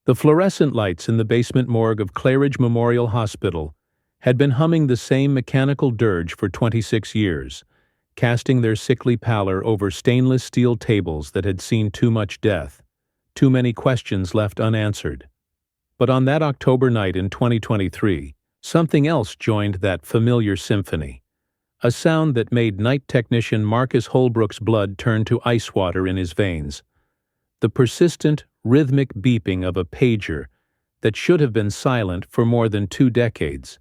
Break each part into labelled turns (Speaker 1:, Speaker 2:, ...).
Speaker 1: The fluorescent lights in the basement morgue of Claridge Memorial Hospital had been humming the same mechanical dirge for 26 years, casting their sickly pallor over stainless steel tables that had seen too much death, too many questions left unanswered. But on that October night in 2023, something else joined that familiar symphony, a sound that made night technician Marcus Holbrook's blood turn to ice water in his veins. The persistent, rhythmic beeping of a pager that should have been silent for more than 2 decades.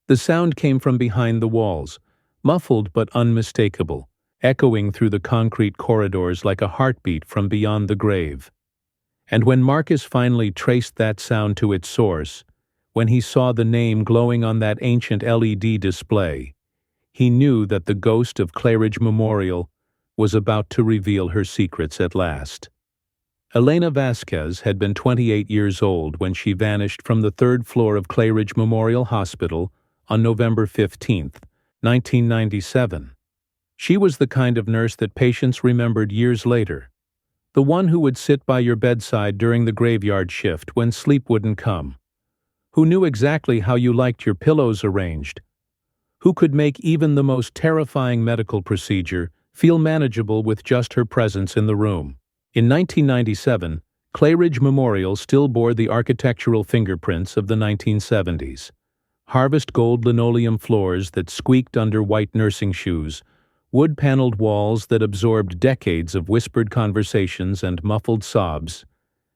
Speaker 1: The sound came from behind the walls, muffled but unmistakable, echoing through the concrete corridors like a heartbeat from beyond the grave. And when Marcus finally traced that sound to its source, when he saw the name glowing on that ancient LED display, he knew that the ghost of Claridge Memorial was about to reveal her secrets at last. Elena Vasquez had been 28 years old when she vanished from the 3rd floor of Claridge Memorial Hospital on November 15, 1997. She was the kind of nurse that patients remembered years later, the one who would sit by your bedside during the graveyard shift when sleep wouldn't come, who knew exactly how you liked your pillows arranged, who could make even the most terrifying medical procedure feel manageable with just her presence in the room. In 1997, Claridge Memorial still bore the architectural fingerprints of the 1970s. Harvest gold linoleum floors that squeaked under white nursing shoes, wood-paneled walls that absorbed decades of whispered conversations and muffled sobs,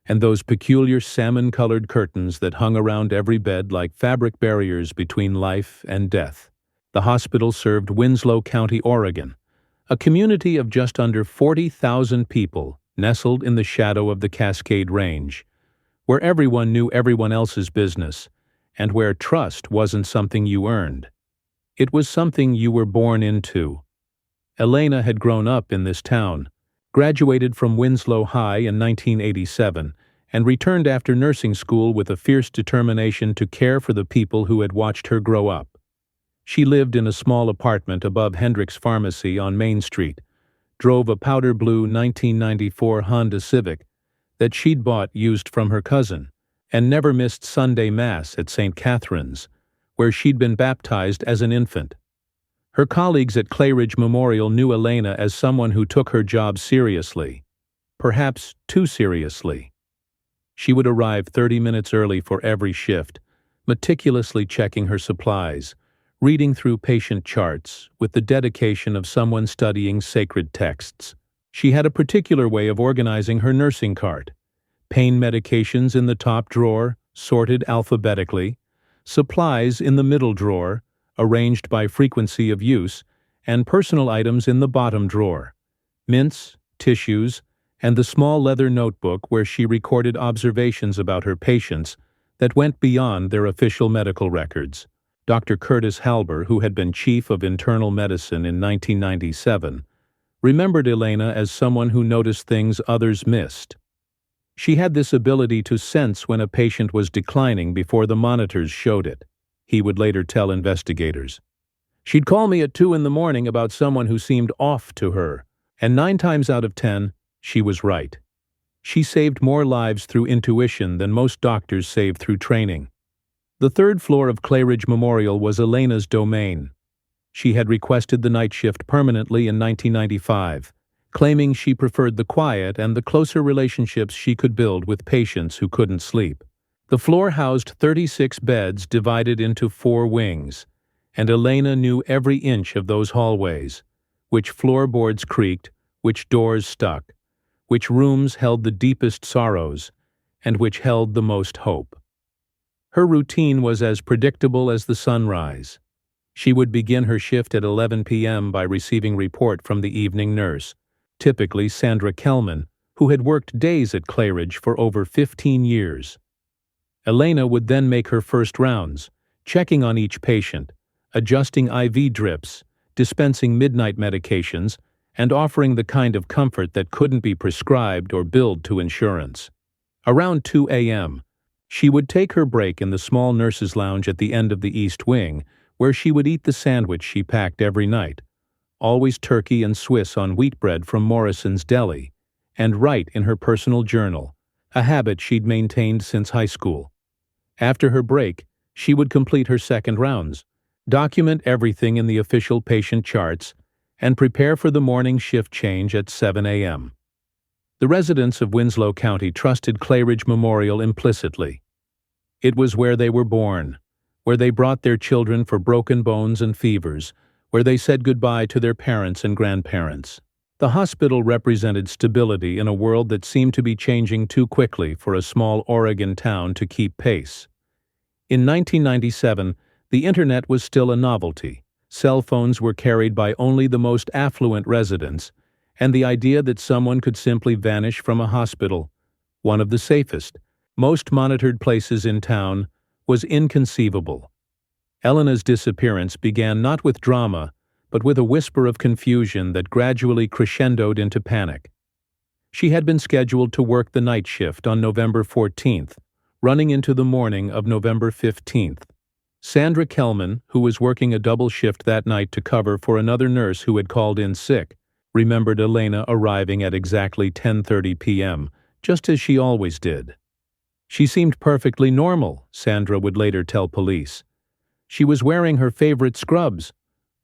Speaker 1: and those peculiar salmon-colored curtains that hung around every bed like fabric barriers between life and death. The hospital served Winslow County, Oregon, a community of just under 40,000 people nestled in the shadow of the Cascade Range, where everyone knew everyone else's business, and where trust wasn't something you earned. It was something you were born into. Elena had grown up in this town, graduated from Winslow High in 1987, and returned after nursing school with a fierce determination to care for the people who had watched her grow up. She lived in a small apartment above Hendrick's Pharmacy on Main Street, drove a powder blue 1994 Honda Civic that she'd bought used from her cousin, and never missed Sunday Mass at St. Catherine's, where she'd been baptized as an infant. Her colleagues at Claridge Memorial knew Elena as someone who took her job seriously, perhaps too seriously. She would arrive 30 minutes early for every shift, meticulously checking her supplies, reading through patient charts with the dedication of someone studying sacred texts. She had a particular way of organizing her nursing cart: pain medications in the top drawer, sorted alphabetically, supplies in the middle drawer, arranged by frequency of use, and personal items in the bottom drawer: mints, tissues, and the small leather notebook where she recorded observations about her patients that went beyond their official medical records. Dr. Curtis Halber, who had been chief of internal medicine in 1997, remembered Elena as someone who noticed things others missed. She had this ability to sense when a patient was declining before the monitors showed it, he would later tell investigators. She'd call me at 2 a.m. about someone who seemed off to her, and 9 times out of 10, she was right. She saved more lives through intuition than most doctors save through training. The 3rd floor of Claridge Memorial was Elena's domain. She had requested the night shift permanently in 1995, claiming she preferred the quiet and the closer relationships she could build with patients who couldn't sleep. The floor housed 36 beds divided into 4 wings, and Elena knew every inch of those hallways, which floorboards creaked, which doors stuck, which rooms held the deepest sorrows, and which held the most hope. Her routine was as predictable as the sunrise. She would begin her shift at 11 p.m. by receiving report from the evening nurse, typically Sandra Kellman, who had worked days at Claridge for over 15 years. Elena would then make her first rounds, checking on each patient, adjusting IV drips, dispensing midnight medications, and offering the kind of comfort that couldn't be prescribed or billed to insurance. Around 2 a.m., she would take her break in the small nurses' lounge at the end of the East Wing, where she would eat the sandwich she packed every night, always turkey and Swiss on wheat bread from Morrison's Deli, and write in her personal journal, a habit she'd maintained since high school. After her break, she would complete her second rounds, document everything in the official patient charts, and prepare for the morning shift change at 7 a.m. The residents of Winslow County trusted Claridge Memorial implicitly. It was where they were born, where they brought their children for broken bones and fevers, where they said goodbye to their parents and grandparents. The hospital represented stability in a world that seemed to be changing too quickly for a small Oregon town to keep pace. In 1997, the internet was still a novelty. Cell phones were carried by only the most affluent residents, and the idea that someone could simply vanish from a hospital, one of the safest, most monitored places in town, was inconceivable. Elena's disappearance began not with drama, but with a whisper of confusion that gradually crescendoed into panic. She had been scheduled to work the night shift on November 14th, running into the morning of November 15th. Sandra Kellman, who was working a double shift that night to cover for another nurse who had called in sick, remembered Elena arriving at exactly 10:30 p.m., just as she always did. She seemed perfectly normal, Sandra would later tell police. She was wearing her favorite scrubs,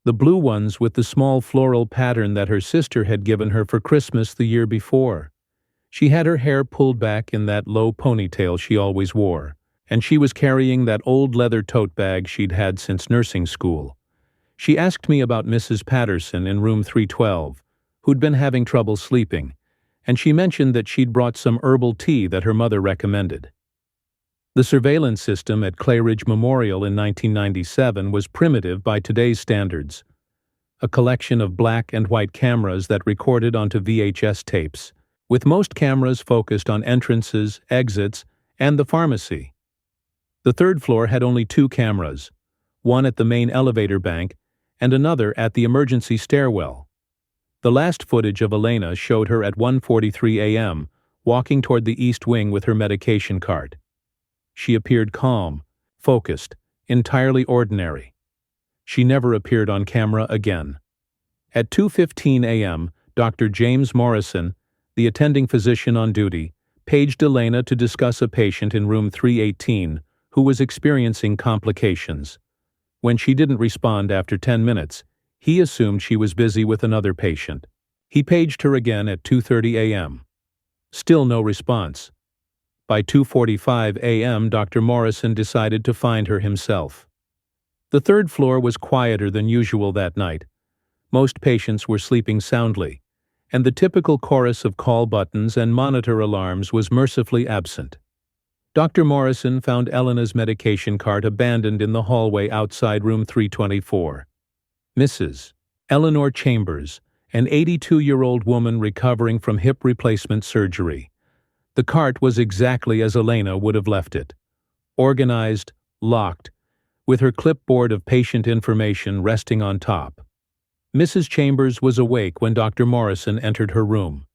Speaker 1: the blue ones with the small floral pattern that her sister had given her for Christmas the year before. She had her hair pulled back in that low ponytail she always wore, and she was carrying that old leather tote bag she'd had since nursing school. She asked me about Mrs. Patterson in room 312, who'd been having trouble sleeping, and she mentioned that she'd brought some herbal tea that her mother recommended. The surveillance system at Claridge Memorial in 1997 was primitive by today's standards. A collection of black and white cameras that recorded onto VHS tapes, with most cameras focused on entrances, exits, and the pharmacy. The third floor had only 2 cameras, one at the main elevator bank and another at the emergency stairwell. The last footage of Elena showed her at 1:43 a.m., walking toward the east wing with her medication cart. She appeared calm, focused, entirely ordinary. She never appeared on camera again. At 2:15 a.m., Dr. James Morrison, the attending physician on duty, paged Elena to discuss a patient in room 318 who was experiencing complications. When she didn't respond after 10 minutes, he assumed she was busy with another patient. He paged her again at 2:30 a.m. Still no response. By 2:45 a.m., Dr. Morrison decided to find her himself. The third floor was quieter than usual that night. Most patients were sleeping soundly, and the typical chorus of call buttons and monitor alarms was mercifully absent. Dr. Morrison found Elena's medication cart abandoned in the hallway outside room 324. Mrs. Eleanor Chambers, an 82-year-old woman recovering from hip replacement surgery. The cart was exactly as Elena would have left it. Organized, locked, with her clipboard of patient information resting on top. Mrs. Chambers was awake when Dr. Morrison entered her room.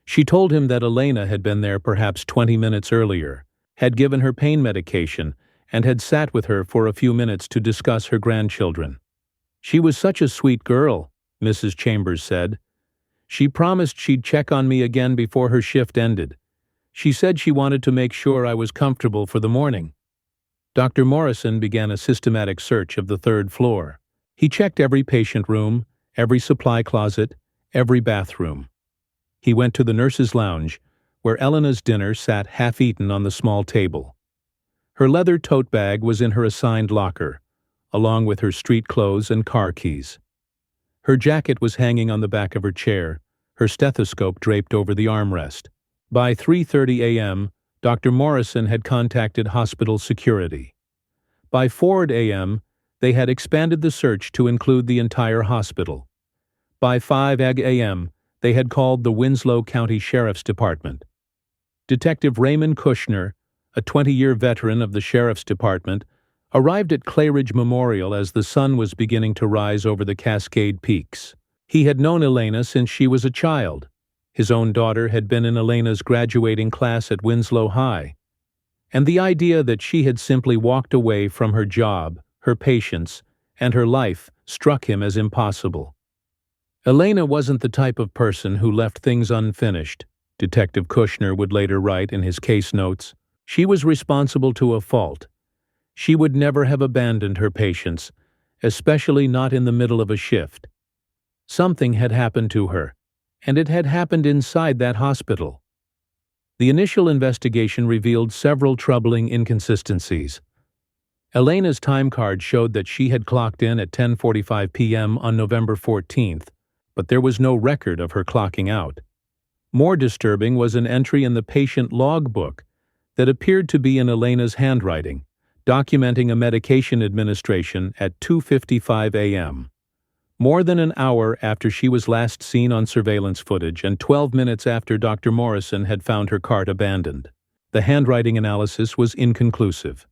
Speaker 1: She told him that Elena had been there perhaps 20 minutes earlier, had given her pain medication, and had sat with her for a few minutes to discuss her grandchildren. "She was such a sweet girl," Mrs. Chambers said. "She promised she'd check on me again before her shift ended. She said she wanted to make sure I was comfortable for the morning." Dr. Morrison began a systematic search of the third floor. He checked every patient room, every supply closet, every bathroom. He went to the nurse's lounge, where Elena's dinner sat half-eaten on the small table. Her leather tote bag was in her assigned locker, along with her street clothes and car keys. Her jacket was hanging on the back of her chair, her stethoscope draped over the armrest. By 3:30 a.m., Dr. Morrison had contacted hospital security. By 4 a.m., they had expanded the search to include the entire hospital. By 5 a.m., they had called the Winslow County Sheriff's Department. Detective Raymond Kushner, a 20-year veteran of the Sheriff's Department, arrived at Claridge Memorial as the sun was beginning to rise over the Cascade Peaks. He had known Elena since she was a child. His own daughter had been in Elena's graduating class at Winslow High. And the idea that she had simply walked away from her job, her patients, and her life struck him as impossible. Elena wasn't the type of person who left things unfinished, Detective Kushner would later write in his case notes. She was responsible to a fault. She would never have abandoned her patients, especially not in the middle of a shift. Something had happened to her, and it had happened inside that hospital. The initial investigation revealed several troubling inconsistencies. Elena's time card showed that she had clocked in at 10:45 p.m. on November 14th, but there was no record of her clocking out. More disturbing was an entry in the patient logbook that appeared to be in Elena's handwriting, documenting a medication administration at 2:55 a.m. More than an hour after she was last seen on surveillance footage and 12 minutes after Dr. Morrison had found her cart abandoned. The handwriting analysis was inconclusive.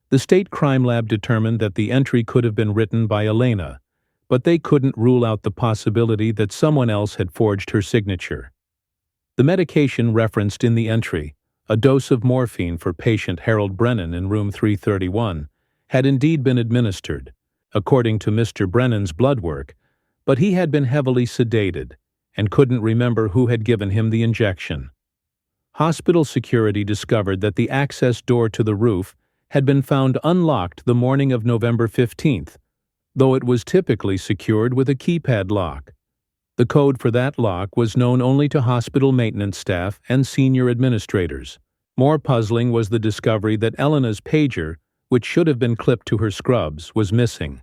Speaker 1: The state crime lab determined that the entry could have been written by Elena, but they couldn't rule out the possibility that someone else had forged her signature. The medication referenced in the entry, a dose of morphine for patient Harold Brennan in room 331, had indeed been administered, according to Mr. Brennan's blood work, but he had been heavily sedated and couldn't remember who had given him the injection. Hospital security discovered that the access door to the roof had been found unlocked the morning of November 15th, though it was typically secured with a keypad lock. The code for that lock was known only to hospital maintenance staff and senior administrators. More puzzling was the discovery that Elena's pager, which should have been clipped to her scrubs, was missing.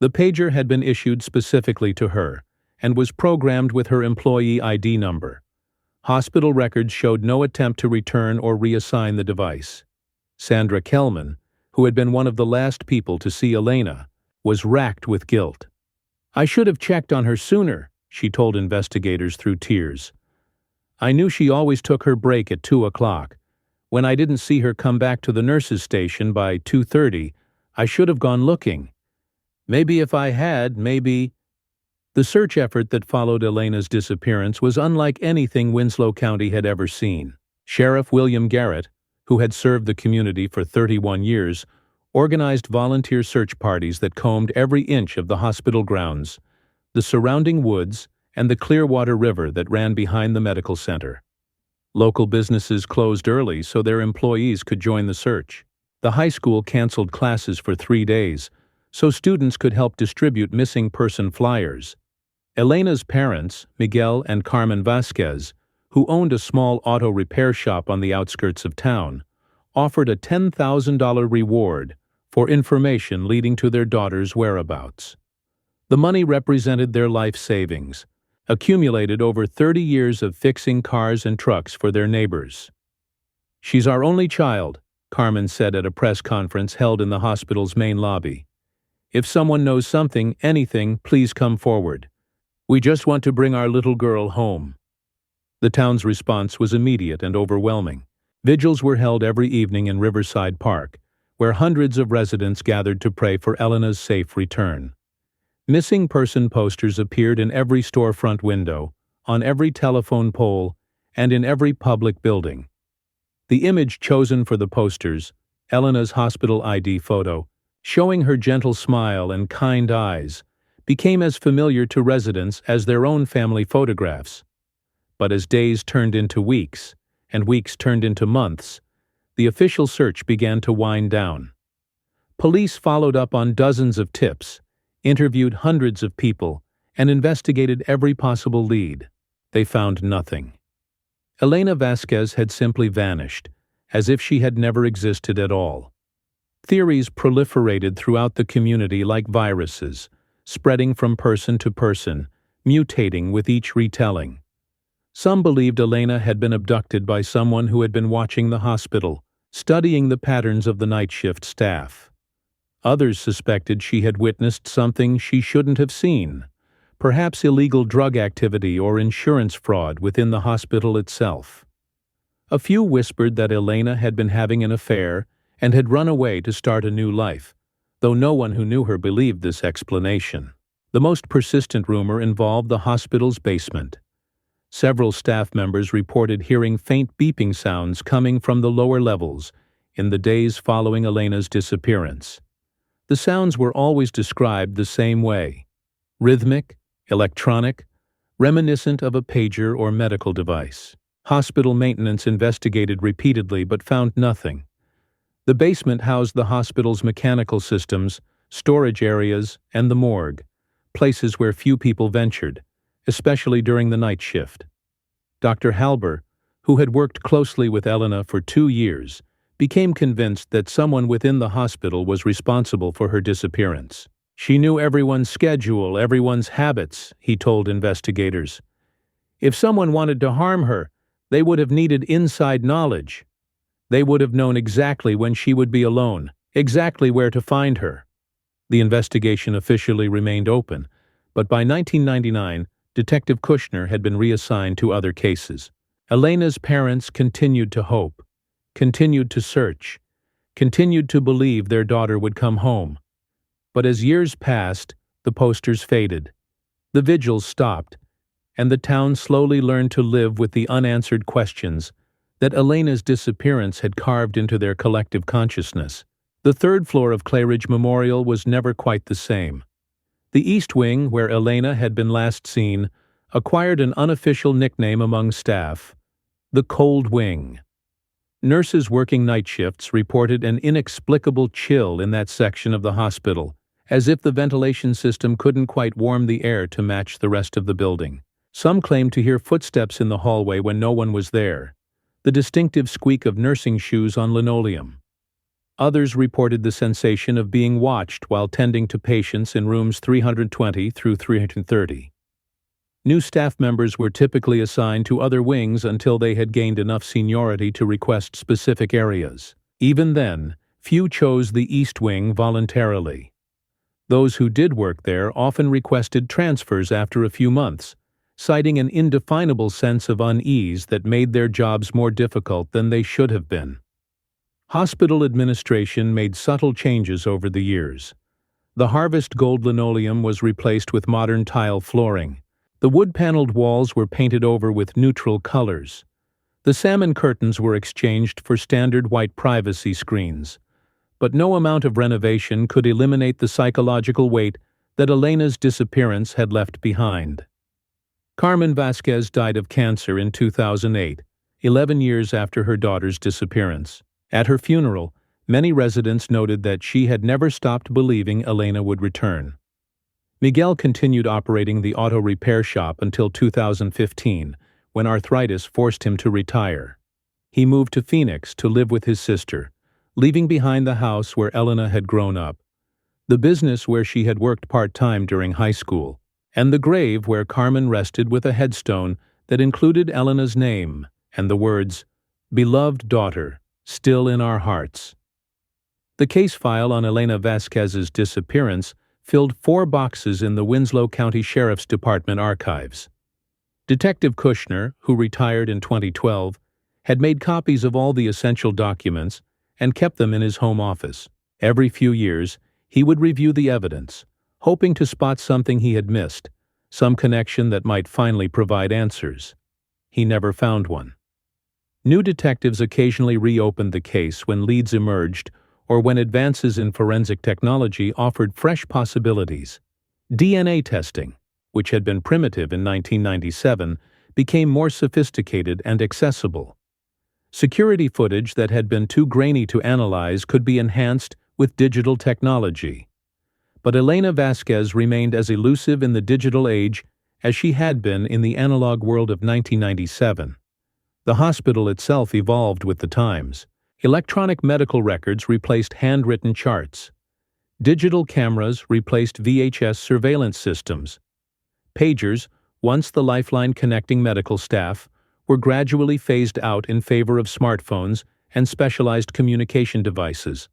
Speaker 1: The pager had been issued specifically to her and was programmed with her employee ID number. Hospital records showed no attempt to return or reassign the device. Sandra Kellman, who had been one of the last people to see Elena, was racked with guilt. "I should have checked on her sooner," she told investigators through tears. "I knew she always took her break at 2 o'clock. When I didn't see her come back to the nurses' station by 2:30, I should have gone looking. Maybe if I had, maybe—" The search effort that followed Elena's disappearance was unlike anything Winslow County had ever seen. Sheriff William Garrett, who had served the community for 31 years, organized volunteer search parties that combed every inch of the hospital grounds, the surrounding woods, and the Clearwater River that ran behind the medical center. Local businesses closed early so their employees could join the search. The high school canceled classes for 3 days so students could help distribute missing person flyers. Elena's parents, Miguel and Carmen Vasquez, who owned a small auto repair shop on the outskirts of town, offered a $10,000 reward for information leading to their daughter's whereabouts. The money represented their life savings, accumulated over 30 years of fixing cars and trucks for their neighbors. "She's our only child," Carmen said at a press conference held in the hospital's main lobby. "If someone knows something, anything, please come forward. We just want to bring our little girl home." The town's response was immediate and overwhelming. Vigils were held every evening in Riverside Park, where hundreds of residents gathered to pray for Elena's safe return. Missing person posters appeared in every storefront window, on every telephone pole, and in every public building. The image chosen for the posters, Elena's hospital ID photo, showing her gentle smile and kind eyes, became as familiar to residents as their own family photographs. But as days turned into weeks, and weeks turned into months, the official search began to wind down. Police followed up on dozens of tips, interviewed hundreds of people, and investigated every possible lead. They found nothing. Elena Vasquez had simply vanished, as if she had never existed at all. Theories proliferated throughout the community like viruses, spreading from person to person, mutating with each retelling. Some believed Elena had been abducted by someone who had been watching the hospital, studying the patterns of the night shift staff. Others suspected she had witnessed something she shouldn't have seen, perhaps illegal drug activity or insurance fraud within the hospital itself. A few whispered that Elena had been having an affair and had run away to start a new life, though no one who knew her believed this explanation. The most persistent rumor involved the hospital's basement. Several staff members reported hearing faint beeping sounds coming from the lower levels in the days following Elena's disappearance. The sounds were always described the same way: rhythmic, electronic, reminiscent of a pager or medical device. Hospital maintenance investigated repeatedly but found nothing. The basement housed the hospital's mechanical systems, storage areas, and the morgue, places where few people ventured, especially during the night shift. Dr. Halber, who had worked closely with Elena for 2 years, became convinced that someone within the hospital was responsible for her disappearance. She knew everyone's schedule, everyone's habits, he told investigators. If someone wanted to harm her, they would have needed inside knowledge. They would have known exactly when she would be alone, exactly where to find her. The investigation officially remained open, but by 1999, Detective Kushner had been reassigned to other cases. Elena's parents continued to hope, continued to search, continued to believe their daughter would come home. But as years passed, the posters faded, the vigils stopped, and the town slowly learned to live with the unanswered questions that Elena's disappearance had carved into their collective consciousness. The third floor of Claridge Memorial was never quite the same. The East Wing, where Elena had been last seen, acquired an unofficial nickname among staff, the Cold Wing. Nurses working night shifts reported an inexplicable chill in that section of the hospital, as if the ventilation system couldn't quite warm the air to match the rest of the building. Some claimed to hear footsteps in the hallway when no one was there, the distinctive squeak of nursing shoes on linoleum. Others reported the sensation of being watched while tending to patients in rooms 320 through 330. New staff members were typically assigned to other wings until they had gained enough seniority to request specific areas. Even then, few chose the East Wing voluntarily. Those who did work there often requested transfers after a few months, citing an indefinable sense of unease that made their jobs more difficult than they should have been. Hospital administration made subtle changes over the years. The Harvest Gold linoleum was replaced with modern tile flooring. The wood-paneled walls were painted over with neutral colors. The salmon curtains were exchanged for standard white privacy screens. But no amount of renovation could eliminate the psychological weight that Elena's disappearance had left behind. Carmen Vasquez died of cancer in 2008, 11 years after her daughter's disappearance. At her funeral, many residents noted that she had never stopped believing Elena would return. Miguel continued operating the auto repair shop until 2015, when arthritis forced him to retire. He moved to Phoenix to live with his sister, leaving behind the house where Elena had grown up, the business where she had worked part-time during high school, and the grave where Carmen rested with a headstone that included Elena's name and the words, "Beloved daughter, still in our hearts." The case file on Elena Vasquez's disappearance filled 4 boxes in the Winslow County Sheriff's Department archives. Detective Kushner, who retired in 2012, had made copies of all the essential documents and kept them in his home office. Every few years, he would review the evidence, hoping to spot something he had missed, some connection that might finally provide answers. He never found one. New detectives occasionally reopened the case when leads emerged or when advances in forensic technology offered fresh possibilities. DNA testing, which had been primitive in 1997, became more sophisticated and accessible. Security footage that had been too grainy to analyze could be enhanced with digital technology. But Elena Vasquez remained as elusive in the digital age as she had been in the analog world of 1997. The hospital itself evolved with the times. Electronic medical records replaced handwritten charts. Digital cameras replaced VHS surveillance systems. Pagers, once the lifeline connecting medical staff, were gradually phased out in favor of smartphones and specialized communication devices.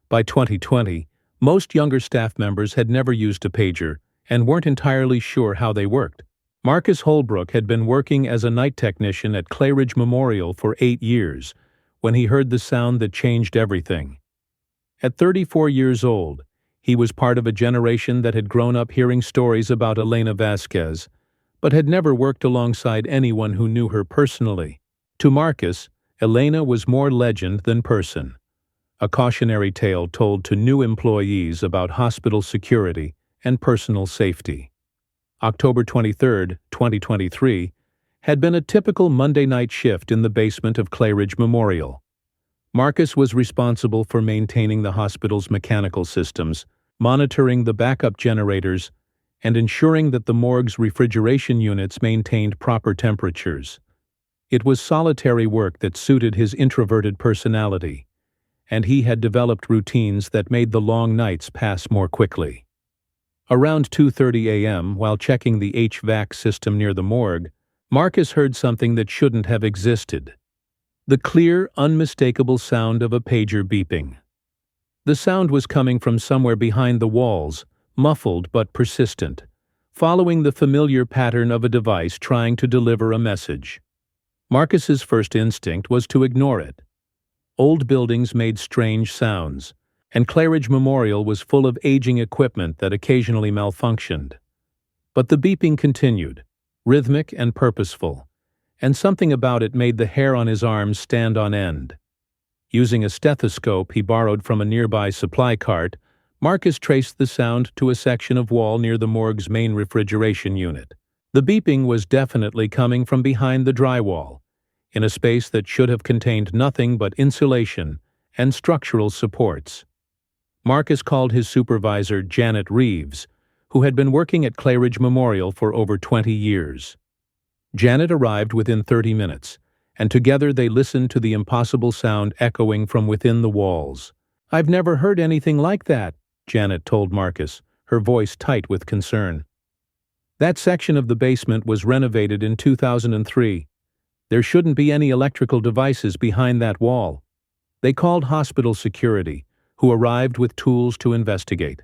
Speaker 1: By 2020, most younger staff members had never used a pager and weren't entirely sure how they worked. Marcus Holbrook had been working as a night technician at Claridge Memorial for 8 years when he heard the sound that changed everything. At 34 years old, he was part of a generation that had grown up hearing stories about Elena Vasquez, but had never worked alongside anyone who knew her personally. To Marcus, Elena was more legend than person, a cautionary tale told to new employees about hospital security and personal safety. October 23, 2023, had been a typical Monday night shift in the basement of Claridge Memorial. Marcus was responsible for maintaining the hospital's mechanical systems, monitoring the backup generators, and ensuring that the morgue's refrigeration units maintained proper temperatures. It was solitary work that suited his introverted personality, and he had developed routines that made the long nights pass more quickly. Around 2:30 a.m., while checking the HVAC system near the morgue, Marcus heard something that shouldn't have existed. The clear, unmistakable sound of a pager beeping. The sound was coming from somewhere behind the walls, muffled but persistent, following the familiar pattern of a device trying to deliver a message. Marcus's first instinct was to ignore it. Old buildings made strange sounds, and Claridge Memorial was full of aging equipment that occasionally malfunctioned. But the beeping continued, rhythmic and purposeful, and something about it made the hair on his arms stand on end. Using a stethoscope he borrowed from a nearby supply cart, Marcus traced the sound to a section of wall near the morgue's main refrigeration unit. The beeping was definitely coming from behind the drywall, in a space that should have contained nothing but insulation and structural supports. Marcus called his supervisor, Janet Reeves, who had been working at Claridge Memorial for over 20 years. Janet arrived within 30 minutes, and together they listened to the impossible sound echoing from within the walls. "I've never heard anything like that," Janet told Marcus, her voice tight with concern. "That section of the basement was renovated in 2003. There shouldn't be any electrical devices behind that wall." They called hospital security, who arrived with tools to investigate.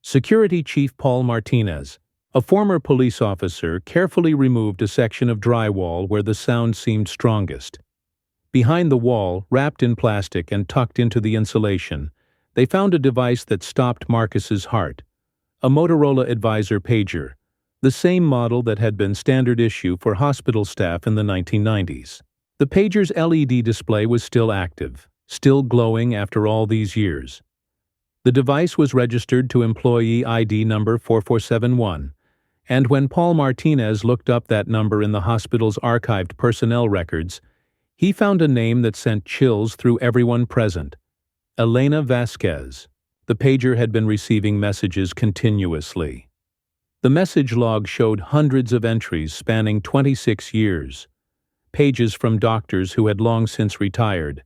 Speaker 1: Security Chief Paul Martinez, a former police officer, carefully removed a section of drywall where the sound seemed strongest. Behind the wall, wrapped in plastic and tucked into the insulation, they found a device that stopped Marcus's heart, a Motorola Advisor pager, the same model that had been standard issue for hospital staff in the 1990s. The pager's LED display was still active, still glowing after all these years. The device was registered to employee ID number 4471, and when Paul Martinez looked up that number in the hospital's archived personnel records, he found a name that sent chills through everyone present: Elena Vasquez. The pager had been receiving messages continuously. The message log showed hundreds of entries spanning 26 years, pages from doctors who had long since retired,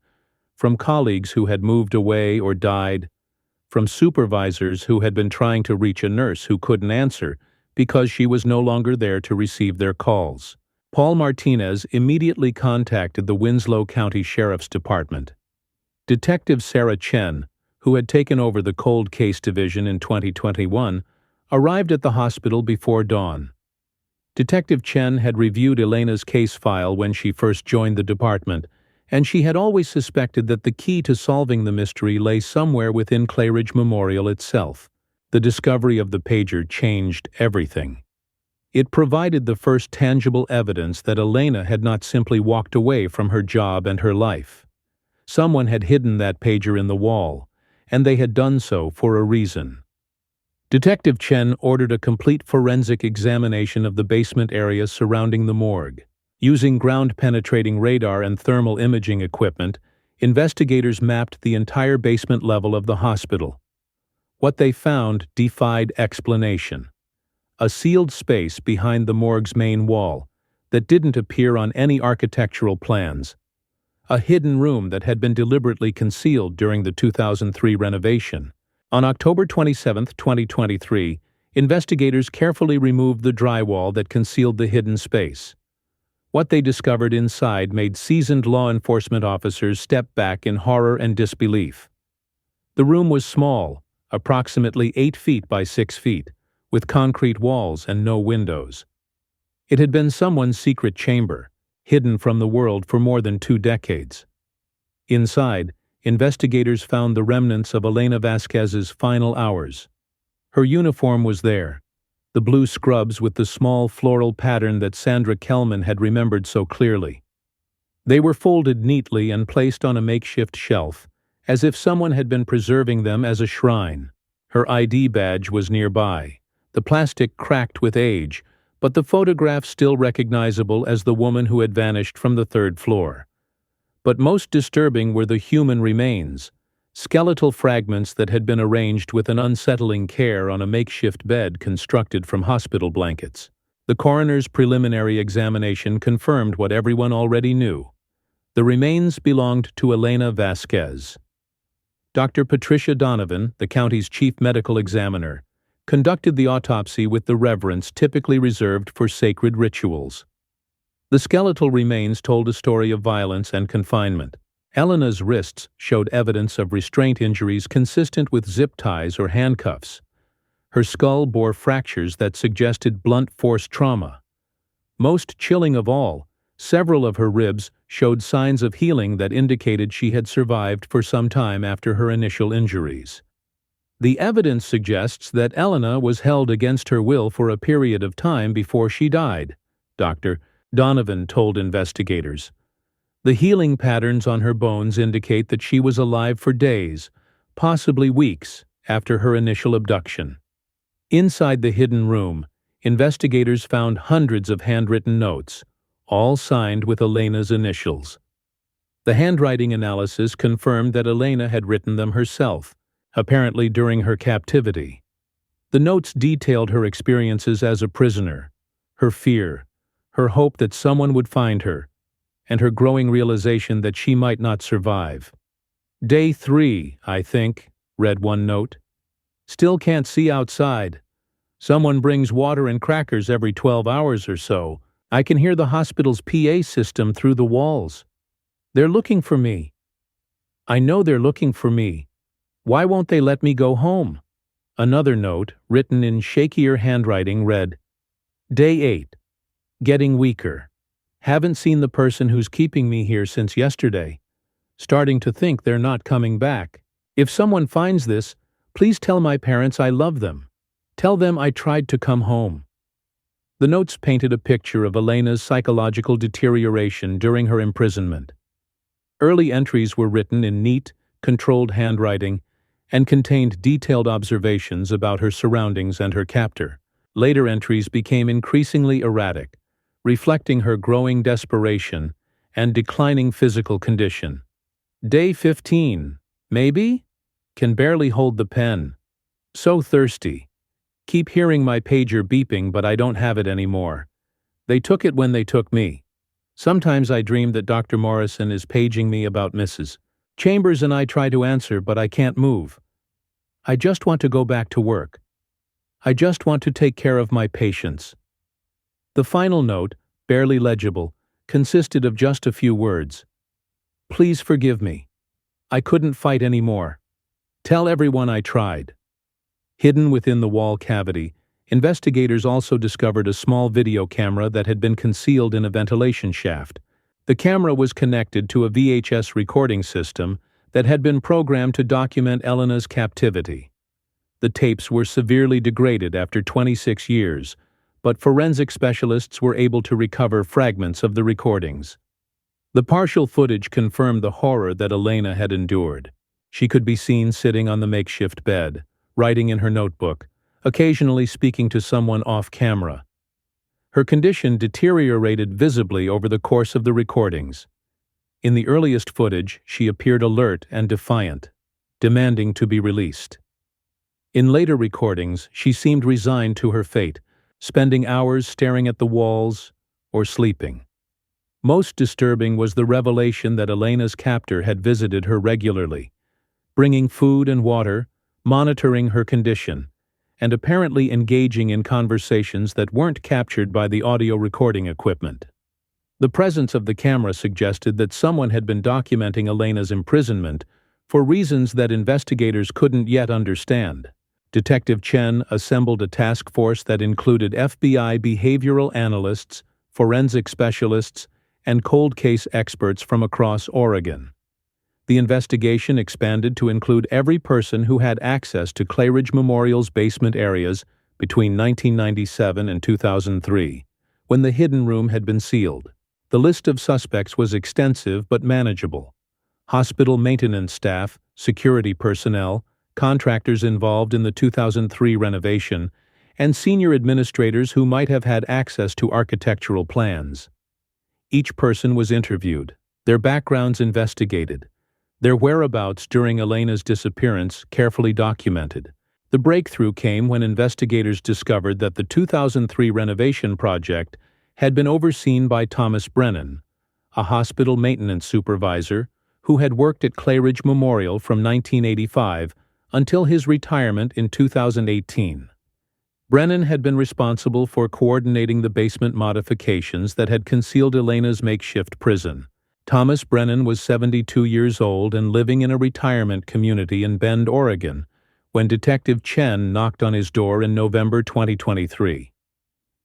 Speaker 1: from colleagues who had moved away or died, from supervisors who had been trying to reach a nurse who couldn't answer because she was no longer there to receive their calls. Paul Martinez immediately contacted the Winslow County Sheriff's Department. Detective Sarah Chen, who had taken over the Cold Case Division in 2021, arrived at the hospital before dawn. Detective Chen had reviewed Elena's case file when she first joined the department, and she had always suspected that the key to solving the mystery lay somewhere within Claridge Memorial itself. The discovery of the pager changed everything. It provided the first tangible evidence that Elena had not simply walked away from her job and her life. Someone had hidden that pager in the wall, and they had done so for a reason. Detective Chen ordered a complete forensic examination of the basement area surrounding the morgue. Using ground-penetrating radar and thermal imaging equipment, investigators mapped the entire basement level of the hospital. What they found defied explanation. A sealed space behind the morgue's main wall that didn't appear on any architectural plans. A hidden room that had been deliberately concealed during the 2003 renovation. On October 27, 2023, investigators carefully removed the drywall that concealed the hidden space. What they discovered inside made seasoned law enforcement officers step back in horror and disbelief. The room was small, approximately 8 feet by 6 feet, with concrete walls and no windows. It had been someone's secret chamber, hidden from the world for more than 2 decades. Inside, investigators found the remnants of Elena Vasquez's final hours. Her uniform was there, the blue scrubs with the small floral pattern that Sandra Kellman had remembered so clearly. They were folded neatly and placed on a makeshift shelf, as if someone had been preserving them as a shrine. Her ID badge was nearby, the plastic cracked with age, but the photograph still recognizable as the woman who had vanished from the third floor. But most disturbing were the human remains, skeletal fragments that had been arranged with an unsettling care on a makeshift bed constructed from hospital blankets. The coroner's preliminary examination confirmed what everyone already knew. The remains belonged to Elena Vasquez. Dr. Patricia Donovan, the county's chief medical examiner, conducted the autopsy with the reverence typically reserved for sacred rituals. The skeletal remains told a story of violence and confinement. Elena's wrists showed evidence of restraint injuries consistent with zip ties or handcuffs. Her skull bore fractures that suggested blunt force trauma. Most chilling of all, several of her ribs showed signs of healing that indicated she had survived for some time after her initial injuries. The evidence suggests that Elena was held against her will for a period of time before she died, Dr. Donovan told investigators. The healing patterns on her bones indicate that she was alive for days, possibly weeks, after her initial abduction. Inside the hidden room, investigators found hundreds of handwritten notes, all signed with Elena's initials. The handwriting analysis confirmed that Elena had written them herself, apparently during her captivity. The notes detailed her experiences as a prisoner, her fear, her hope that someone would find her, and her growing realization that she might not survive. "Day 3, I think," read one note. "Still can't see outside. Someone brings water and crackers every 12 hours or so. I can hear the hospital's PA system through the walls. They're looking for me. I know they're looking for me. Why won't they let me go home?" Another note, written in shakier handwriting, read, "Day 8. Getting weaker. Haven't seen the person who's keeping me here since yesterday. Starting to think they're not coming back. If someone finds this, please tell my parents I love them. Tell them I tried to come home." The notes painted a picture of Elena's psychological deterioration during her imprisonment. Early entries were written in neat, controlled handwriting and contained detailed observations about her surroundings and her captor. Later entries became increasingly erratic, reflecting her growing desperation and declining physical condition. "Day 15, maybe? Can barely hold the pen. So thirsty. Keep hearing my pager beeping, but I don't have it anymore. They took it when they took me. Sometimes I dream that Dr. Morrison is paging me about Mrs. Chambers and I try to answer, but I can't move. I just want to go back to work. I just want to take care of my patients." The final note, barely legible, consisted of just a few words. "Please forgive me. I couldn't fight anymore. Tell everyone I tried." Hidden within the wall cavity, investigators also discovered a small video camera that had been concealed in a ventilation shaft. The camera was connected to a VHS recording system that had been programmed to document Elena's captivity. The tapes were severely degraded after 26 years, but forensic specialists were able to recover fragments of the recordings. The partial footage confirmed the horror that Elena had endured. She could be seen sitting on the makeshift bed, writing in her notebook, occasionally speaking to someone off-camera. Her condition deteriorated visibly over the course of the recordings. In the earliest footage, she appeared alert and defiant, demanding to be released. In later recordings, she seemed resigned to her fate, spending hours staring at the walls or sleeping. Most disturbing was the revelation that Elena's captor had visited her regularly, bringing food and water, monitoring her condition, and apparently engaging in conversations that weren't captured by the audio recording equipment. The presence of the camera suggested that someone had been documenting Elena's imprisonment for reasons that investigators couldn't yet understand. Detective Chen assembled a task force that included FBI behavioral analysts, forensic specialists, and cold case experts from across Oregon. The investigation expanded to include every person who had access to Claridge Memorial's basement areas between 1997 and 2003, when the hidden room had been sealed. The list of suspects was extensive but manageable. Hospital maintenance staff, security personnel, contractors involved in the 2003 renovation, and senior administrators who might have had access to architectural plans. Each person was interviewed, their backgrounds investigated, their whereabouts during Elena's disappearance carefully documented. The breakthrough came when investigators discovered that the 2003 renovation project had been overseen by Thomas Brennan, a hospital maintenance supervisor who had worked at Claridge Memorial from 1985 until his retirement in 2018. Brennan had been responsible for coordinating the basement modifications that had concealed Elena's makeshift prison. Thomas Brennan was 72 years old and living in a retirement community in Bend, Oregon, when Detective Chen knocked on his door in November 2023.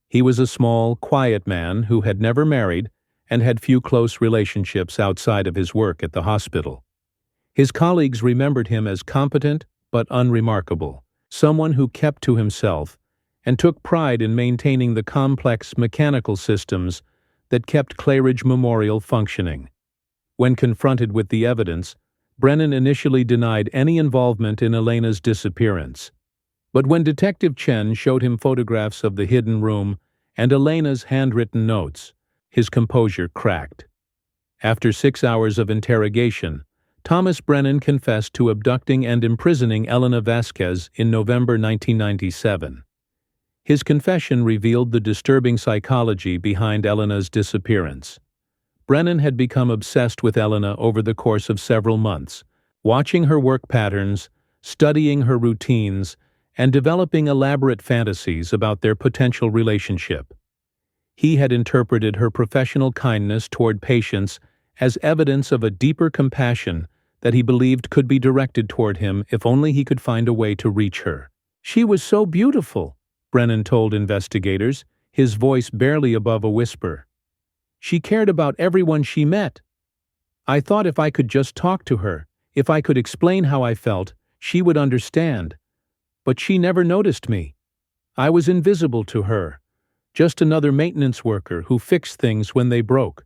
Speaker 1: He was a small, quiet man who had never married and had few close relationships outside of his work at the hospital. His colleagues remembered him as competent but unremarkable, someone who kept to himself and took pride in maintaining the complex mechanical systems that kept Claridge Memorial functioning. When confronted with the evidence, Brennan initially denied any involvement in Elena's disappearance. But when Detective Chen showed him photographs of the hidden room and Elena's handwritten notes, his composure cracked. After 6 hours of interrogation, Thomas Brennan confessed to abducting and imprisoning Elena Vasquez in November 1997. His confession revealed the disturbing psychology behind Elena's disappearance. Brennan had become obsessed with Elena over the course of several months, watching her work patterns, studying her routines, and developing elaborate fantasies about their potential relationship. He had interpreted her professional kindness toward patients as evidence of a deeper compassion that he believed could be directed toward him if only he could find a way to reach her. "She was so beautiful," Brennan told investigators, his voice barely above a whisper. "She cared about everyone she met. I thought if I could just talk to her, if I could explain how I felt, she would understand. But she never noticed me. I was invisible to her, just another maintenance worker who fixed things when they broke."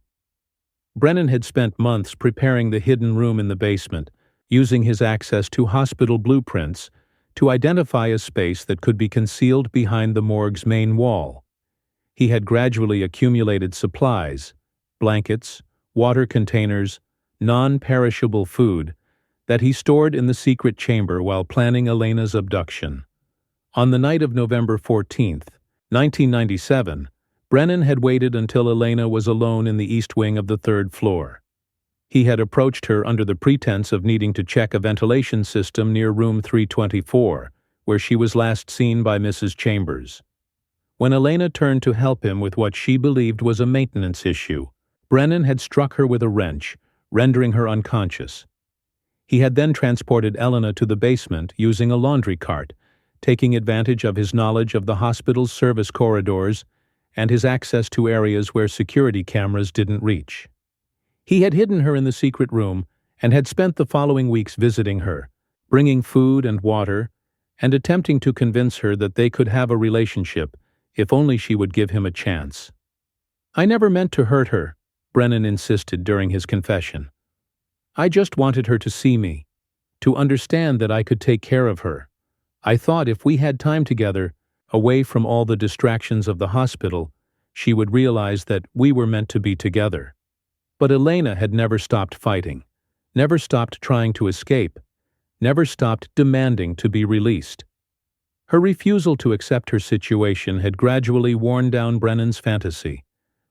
Speaker 1: Brennan had spent months preparing the hidden room in the basement, using his access to hospital blueprints to identify a space that could be concealed behind the morgue's main wall. He had gradually accumulated supplies, blankets, water containers, non-perishable food, that he stored in the secret chamber while planning Elena's abduction. On the night of November 14, 1997, Brennan had waited until Elena was alone in the east wing of the third floor. He had approached her under the pretense of needing to check a ventilation system near room 324, where she was last seen by Mrs. Chambers. When Elena turned to help him with what she believed was a maintenance issue, Brennan had struck her with a wrench, rendering her unconscious. He had then transported Elena to the basement using a laundry cart, taking advantage of his knowledge of the hospital's service corridors and his access to areas where security cameras didn't reach. He had hidden her in the secret room and had spent the following weeks visiting her, bringing food and water, and attempting to convince her that they could have a relationship if only she would give him a chance. "I never meant to hurt her," Brennan insisted during his confession. "I just wanted her to see me, to understand that I could take care of her. I thought if we had time together, away from all the distractions of the hospital, she would realize that we were meant to be together." But Elena had never stopped fighting, never stopped trying to escape, never stopped demanding to be released. Her refusal to accept her situation had gradually worn down Brennan's fantasy,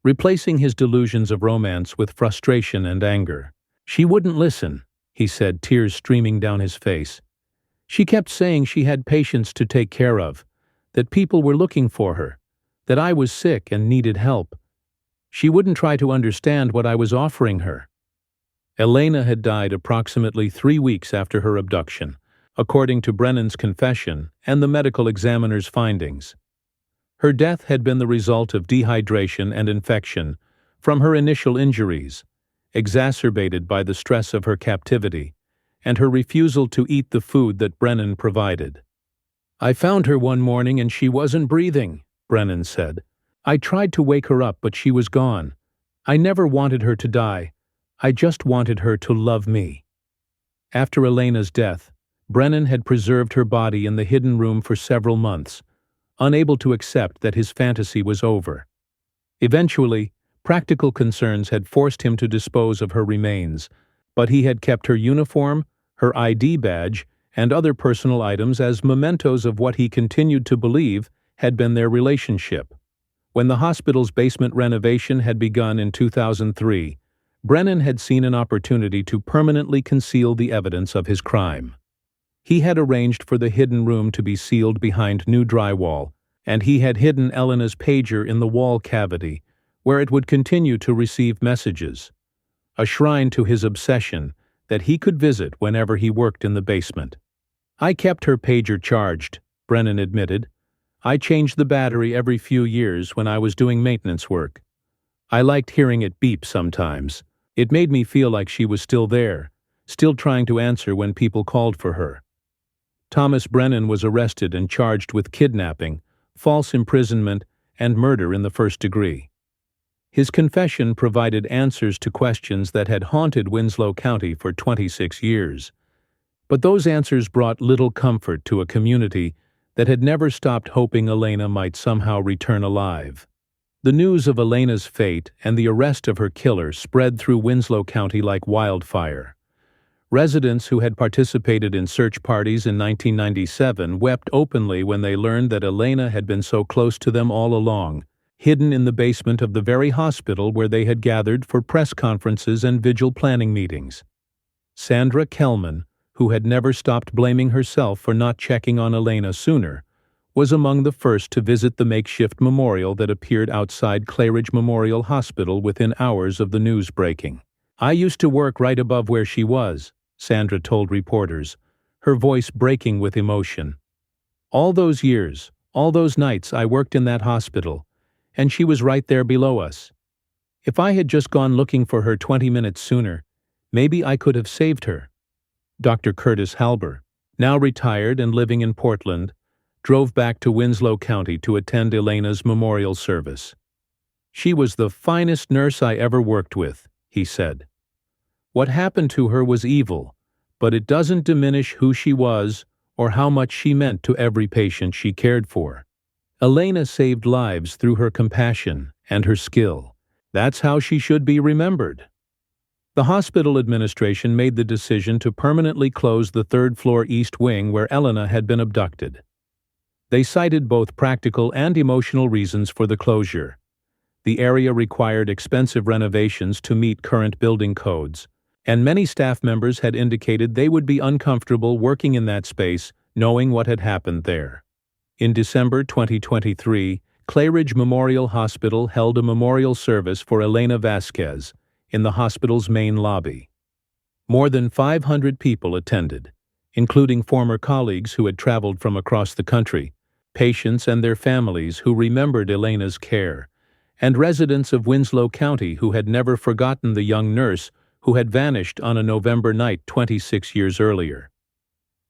Speaker 1: replacing his delusions of romance with frustration and anger. "She wouldn't listen," he said, tears streaming down his face. "She kept saying she had patients to take care of, that people were looking for her, that I was sick and needed help. She wouldn't try to understand what I was offering her." Elena had died approximately 3 weeks after her abduction, according to Brennan's confession and the medical examiner's findings. Her death had been the result of dehydration and infection from her initial injuries, exacerbated by the stress of her captivity and her refusal to eat the food that Brennan provided. "I found her one morning and she wasn't breathing," Brennan said. "I tried to wake her up, but she was gone. I never wanted her to die. I just wanted her to love me." After Elena's death, Brennan had preserved her body in the hidden room for several months, unable to accept that his fantasy was over. Eventually, practical concerns had forced him to dispose of her remains, but he had kept her uniform, her ID badge, and other personal items as mementos of what he continued to believe had been their relationship. When the hospital's basement renovation had begun in 2003, Brennan had seen an opportunity to permanently conceal the evidence of his crime. He had arranged for the hidden room to be sealed behind new drywall, and he had hidden Elena's pager in the wall cavity, where it would continue to receive messages, a shrine to his obsession that he could visit whenever he worked in the basement. "I kept her pager charged," Brennan admitted. "I changed the battery every few years when I was doing maintenance work. I liked hearing it beep sometimes. It made me feel like she was still there, still trying to answer when people called for her." Thomas Brennan was arrested and charged with kidnapping, false imprisonment, and murder in the first degree. His confession provided answers to questions that had haunted Winslow County for 26 years. But those answers brought little comfort to a community that had never stopped hoping Elena might somehow return alive. The news of Elena's fate and the arrest of her killer spread through Winslow County like wildfire. Residents who had participated in search parties in 1997 wept openly when they learned that Elena had been so close to them all along, hidden in the basement of the very hospital where they had gathered for press conferences and vigil planning meetings. Sandra Kellman, who had never stopped blaming herself for not checking on Elena sooner, was among the first to visit the makeshift memorial that appeared outside Claridge Memorial Hospital within hours of the news breaking. "I used to work right above where she was," Sandra told reporters, her voice breaking with emotion. "All those years, all those nights I worked in that hospital, and she was right there below us. If I had just gone looking for her 20 minutes sooner, maybe I could have saved her." Dr. Curtis Halber, now retired and living in Portland, drove back to Winslow County to attend Elena's memorial service. "She was the finest nurse I ever worked with," he said. "What happened to her was evil, but it doesn't diminish who she was or how much she meant to every patient she cared for. Elena saved lives through her compassion and her skill. That's how she should be remembered." The hospital administration made the decision to permanently close the third-floor east wing where Elena had been abducted. They cited both practical and emotional reasons for the closure. The area required expensive renovations to meet current building codes, and many staff members had indicated they would be uncomfortable working in that space knowing what had happened there. In December 2023, Claridge Memorial Hospital held a memorial service for Elena Vasquez in the hospital's main lobby. More than 500 people attended, including former colleagues who had traveled from across the country, patients and their families who remembered Elena's care, and residents of Winslow County who had never forgotten the young nurse who had vanished on a November night 26 years earlier.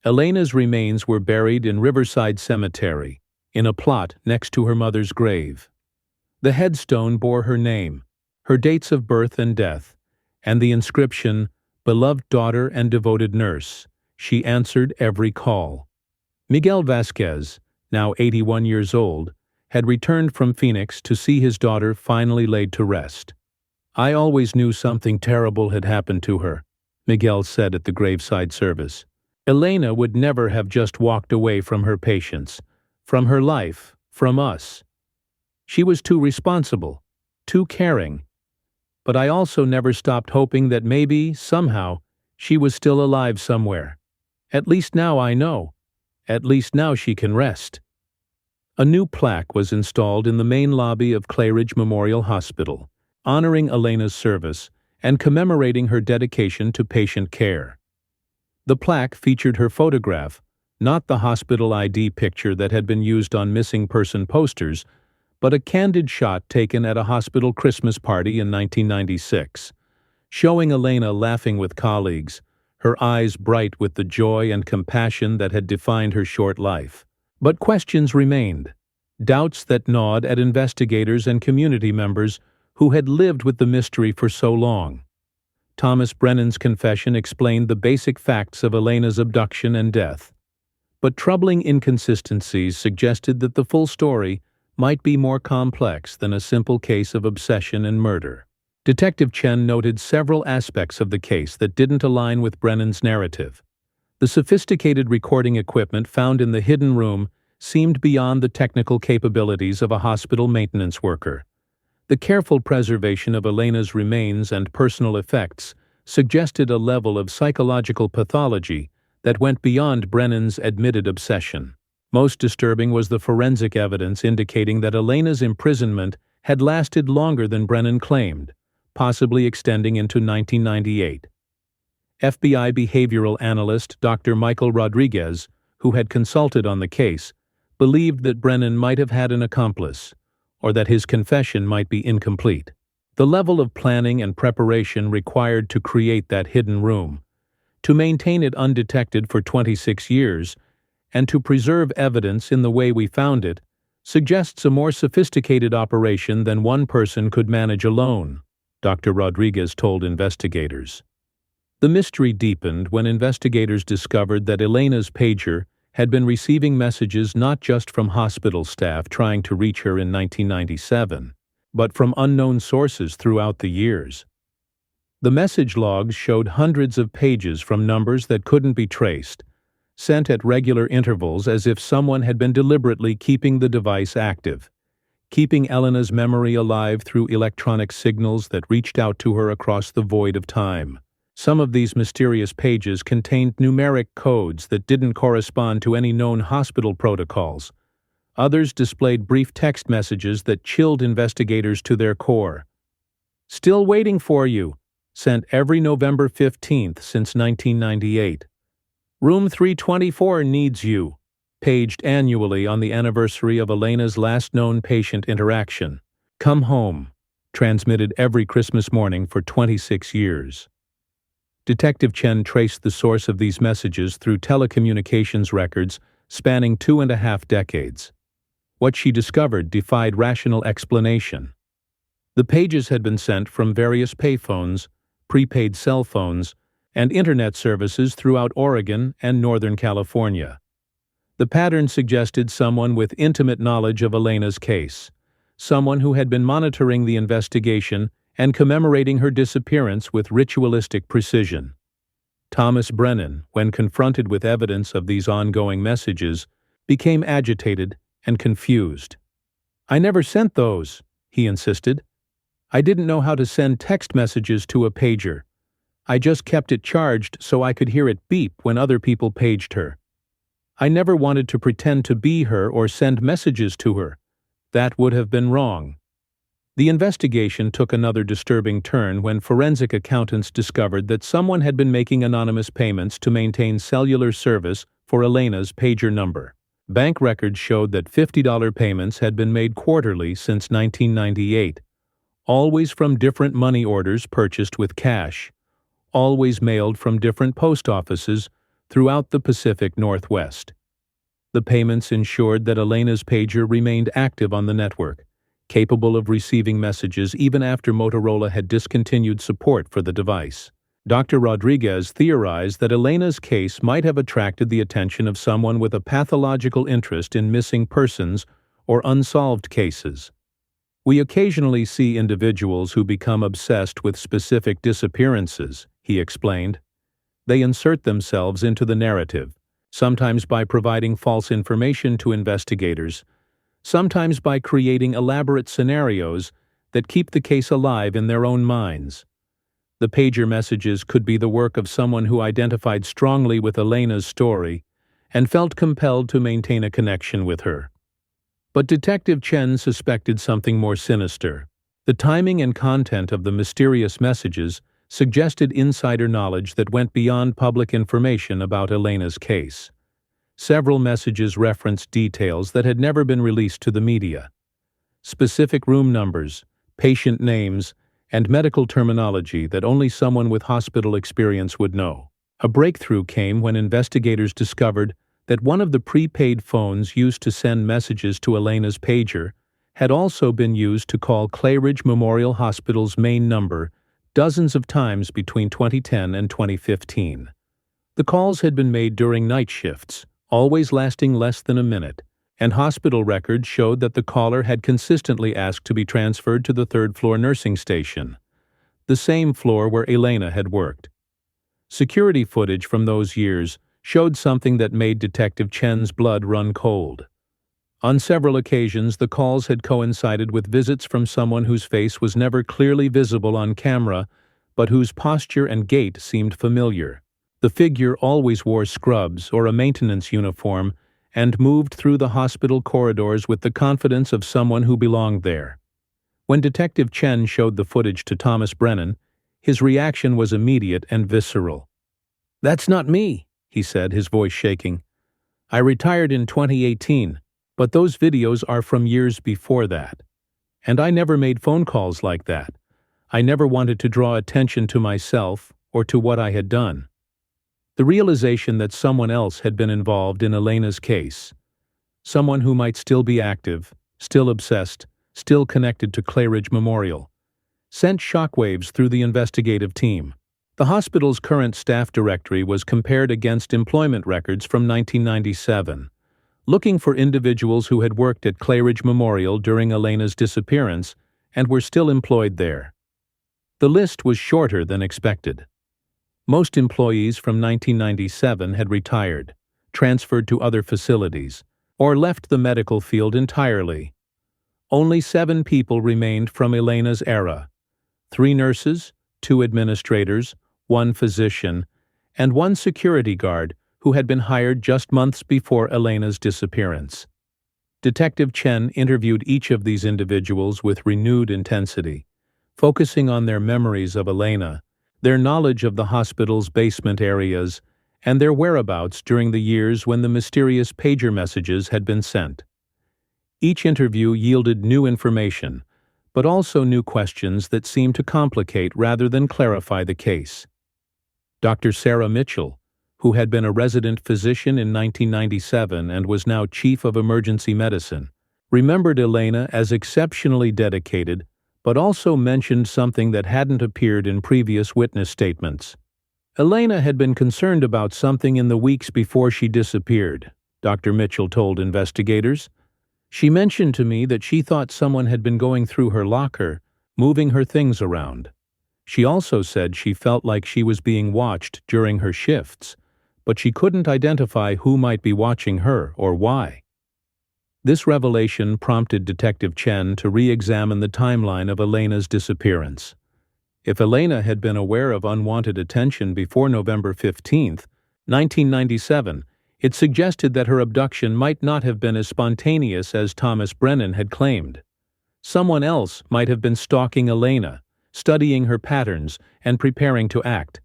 Speaker 1: Elena's remains were buried in Riverside Cemetery, in a plot next to her mother's grave. The headstone bore her name, her dates of birth and death, and the inscription, "Beloved daughter and devoted nurse, she answered every call." Miguel Vasquez, now 81 years old, had returned from Phoenix to see his daughter finally laid to rest. "I always knew something terrible had happened to her," Miguel said at the graveside service. "Elena would never have just walked away from her patients, from her life, from us. She was too responsible, too caring. But I also never stopped hoping that maybe, somehow, she was still alive somewhere. At least now I know. At least now she can rest." A new plaque was installed in the main lobby of Claridge Memorial Hospital, honoring Elena's service and commemorating her dedication to patient care. The plaque featured her photograph, not the hospital ID picture that had been used on missing person posters, but a candid shot taken at a hospital Christmas party in 1996, showing Elena laughing with colleagues, her eyes bright with the joy and compassion that had defined her short life. But questions remained, doubts that gnawed at investigators and community members who had lived with the mystery for so long. Thomas Brennan's confession explained the basic facts of Elena's abduction and death. But troubling inconsistencies suggested that the full story might be more complex than a simple case of obsession and murder. Detective Chen noted several aspects of the case that didn't align with Brennan's narrative. The sophisticated recording equipment found in the hidden room seemed beyond the technical capabilities of a hospital maintenance worker. The careful preservation of Elena's remains and personal effects suggested a level of psychological pathology that went beyond Brennan's admitted obsession. Most disturbing was the forensic evidence indicating that Elena's imprisonment had lasted longer than Brennan claimed, possibly extending into 1998. FBI behavioral analyst Dr. Michael Rodriguez, who had consulted on the case, believed that Brennan might have had an accomplice, or that his confession might be incomplete. The level of planning and preparation required to create that hidden room, to maintain it undetected for 26 years, and to preserve evidence in the way we found it, suggests a more sophisticated operation than one person could manage alone, Dr. Rodriguez told investigators. The mystery deepened when investigators discovered that Elena's pager had been receiving messages not just from hospital staff trying to reach her in 1997, but from unknown sources throughout the years. The message logs showed hundreds of pages from numbers that couldn't be traced, sent at regular intervals as if someone had been deliberately keeping the device active, keeping Elena's memory alive through electronic signals that reached out to her across the void of time. Some of these mysterious pages contained numeric codes that didn't correspond to any known hospital protocols. Others displayed brief text messages that chilled investigators to their core. "Still waiting for you," sent every November 15th since 1998. "Room 324 needs you," paged annually on the anniversary of Elena's last known patient interaction. "Come home," transmitted every Christmas morning for 26 years. Detective Chen traced the source of these messages through telecommunications records spanning 2.5 decades. What she discovered defied rational explanation. The pages had been sent from various payphones, prepaid cell phones, and internet services throughout Oregon and Northern California. The pattern suggested someone with intimate knowledge of Elena's case, someone who had been monitoring the investigation and commemorating her disappearance with ritualistic precision. Thomas Brennan, when confronted with evidence of these ongoing messages, became agitated and confused. "I never sent those," he insisted. "I didn't know how to send text messages to a pager. I just kept it charged so I could hear it beep when other people paged her. I never wanted to pretend to be her or send messages to her. That would have been wrong." The investigation took another disturbing turn when forensic accountants discovered that someone had been making anonymous payments to maintain cellular service for Elena's pager number. Bank records showed that $50 payments had been made quarterly since 1998, always from different money orders purchased with cash, always mailed from different post offices throughout the Pacific Northwest. The payments ensured that Elena's pager remained active on the network, capable of receiving messages even after Motorola had discontinued support for the device. Dr. Rodriguez theorized that Elena's case might have attracted the attention of someone with a pathological interest in missing persons or unsolved cases. "We occasionally see individuals who become obsessed with specific disappearances," he explained. "They insert themselves into the narrative, sometimes by providing false information to investigators, sometimes by creating elaborate scenarios that keep the case alive in their own minds." The pager messages could be the work of someone who identified strongly with Elena's story and felt compelled to maintain a connection with her. But Detective Chen suspected something more sinister. The timing and content of the mysterious messages suggested insider knowledge that went beyond public information about Elena's case. Several messages referenced details that had never been released to the media. Specific room numbers, patient names, and medical terminology that only someone with hospital experience would know. A breakthrough came when investigators discovered that one of the prepaid phones used to send messages to Elena's pager had also been used to call Claridge Memorial Hospital's main number dozens of times between 2010 and 2015. The calls had been made during night shifts, always lasting less than a minute, and hospital records showed that the caller had consistently asked to be transferred to the third-floor nursing station, the same floor where Elena had worked. Security footage from those years showed something that made Detective Chen's blood run cold. On several occasions, the calls had coincided with visits from someone whose face was never clearly visible on camera, but whose posture and gait seemed familiar. The figure always wore scrubs or a maintenance uniform and moved through the hospital corridors with the confidence of someone who belonged there. When Detective Chen showed the footage to Thomas Brennan, his reaction was immediate and visceral. "That's not me," he said, his voice shaking. "I retired in 2018, but those videos are from years before that. And I never made phone calls like that. I never wanted to draw attention to myself or to what I had done." The realization that someone else had been involved in Elena's case, someone who might still be active, still obsessed, still connected to Claridge Memorial, sent shockwaves through the investigative team. The hospital's current staff directory was compared against employment records from 1997, looking for individuals who had worked at Claridge Memorial during Elena's disappearance and were still employed there. The list was shorter than expected. Most employees from 1997 had retired, transferred to other facilities, or left the medical field entirely. Only 7 people remained from Elena's era: 3 nurses, 2 administrators, 1 physician, and 1 security guard who had been hired just months before Elena's disappearance. Detective Chen interviewed each of these individuals with renewed intensity, focusing on their memories of Elena, their knowledge of the hospital's basement areas, and their whereabouts during the years when the mysterious pager messages had been sent. Each interview yielded new information, but also new questions that seemed to complicate rather than clarify the case. Dr. Sarah Mitchell, who had been a resident physician in 1997 and was now chief of emergency medicine, remembered Elena as exceptionally dedicated, but also mentioned something that hadn't appeared in previous witness statements. "Elena had been concerned about something in the weeks before she disappeared," Dr. Mitchell told investigators. "She mentioned to me that she thought someone had been going through her locker, moving her things around. She also said she felt like she was being watched during her shifts, but she couldn't identify who might be watching her or why." This revelation prompted Detective Chen to re-examine the timeline of Elena's disappearance. If Elena had been aware of unwanted attention before November 15, 1997, it suggested that her abduction might not have been as spontaneous as Thomas Brennan had claimed. Someone else might have been stalking Elena, studying her patterns, and preparing to act.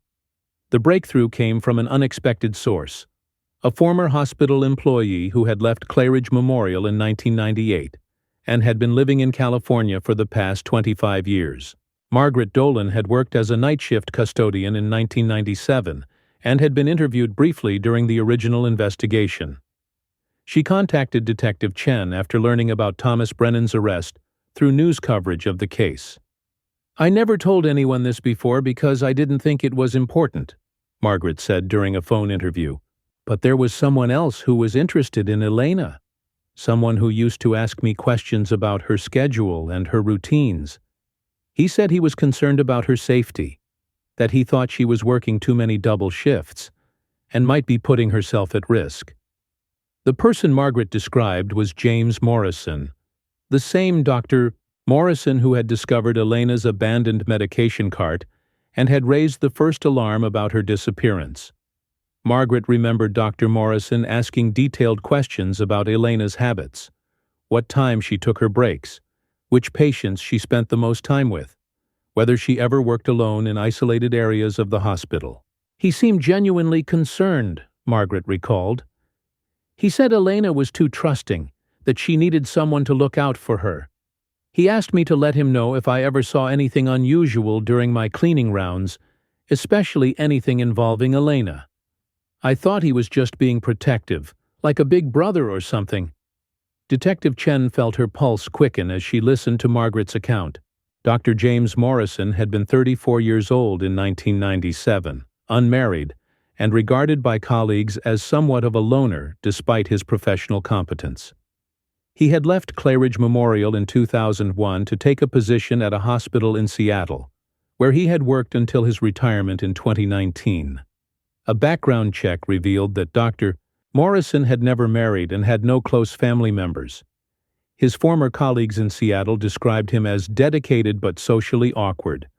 Speaker 1: The breakthrough came from an unexpected source: a former hospital employee who had left Claridge Memorial in 1998 and had been living in California for the past 25 years. Margaret Dolan had worked as a night shift custodian in 1997 and had been interviewed briefly during the original investigation. She contacted Detective Chen after learning about Thomas Brennan's arrest through news coverage of the case. "I never told anyone this before because I didn't think it was important," Margaret said during a phone interview. "But there was someone else who was interested in Elena, someone who used to ask me questions about her schedule and her routines. He said he was concerned about her safety, that he thought she was working too many double shifts and might be putting herself at risk." The person Margaret described was James Morrison, the same Dr. Morrison who had discovered Elena's abandoned medication cart and had raised the first alarm about her disappearance. Margaret remembered Dr. Morrison asking detailed questions about Elena's habits, what time she took her breaks, which patients she spent the most time with, whether she ever worked alone in isolated areas of the hospital. "He seemed genuinely concerned," Margaret recalled. "He said Elena was too trusting, that she needed someone to look out for her. He asked me to let him know if I ever saw anything unusual during my cleaning rounds, especially anything involving Elena. I thought he was just being protective, like a big brother or something." Detective Chen felt her pulse quicken as she listened to Margaret's account. Dr. James Morrison had been 34 years old in 1997, unmarried, and regarded by colleagues as somewhat of a loner despite his professional competence. He had left Claridge Memorial in 2001 to take a position at a hospital in Seattle, where he had worked until his retirement in 2019. A background check revealed that Dr. Morrison had never married and had no close family members. His former colleagues in Seattle described him as dedicated but socially awkward,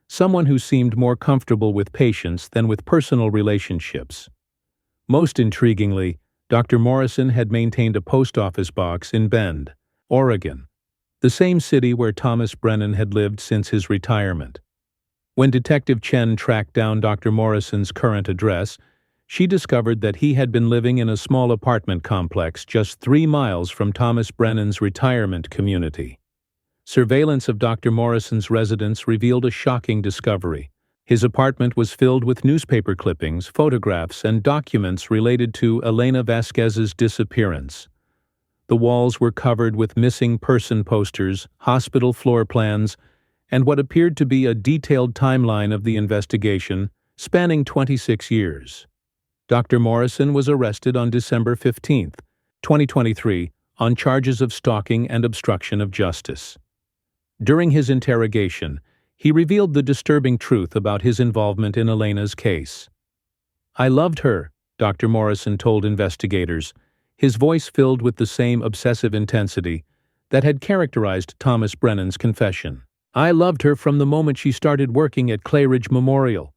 Speaker 1: someone who seemed more comfortable with patients than with personal relationships. Most intriguingly, Dr. Morrison had maintained a post office box in Bend, Oregon, the same city where Thomas Brennan had lived since his retirement. When Detective Chen tracked down Dr. Morrison's current address, she discovered that he had been living in a small apartment complex just 3 miles from Thomas Brennan's retirement community. Surveillance of Dr. Morrison's residence revealed a shocking discovery. His apartment was filled with newspaper clippings, photographs, and documents related to Elena Vasquez's disappearance. The walls were covered with missing person posters, hospital floor plans, and what appeared to be a detailed timeline of the investigation, spanning 26 years. Dr. Morrison was arrested on December 15, 2023, on charges of stalking and obstruction of justice. During his interrogation, he revealed the disturbing truth about his involvement in Elena's case. "I loved her," Dr. Morrison told investigators, his voice filled with the same obsessive intensity that had characterized Thomas Brennan's confession. "I loved her from the moment she started working at Claridge Memorial.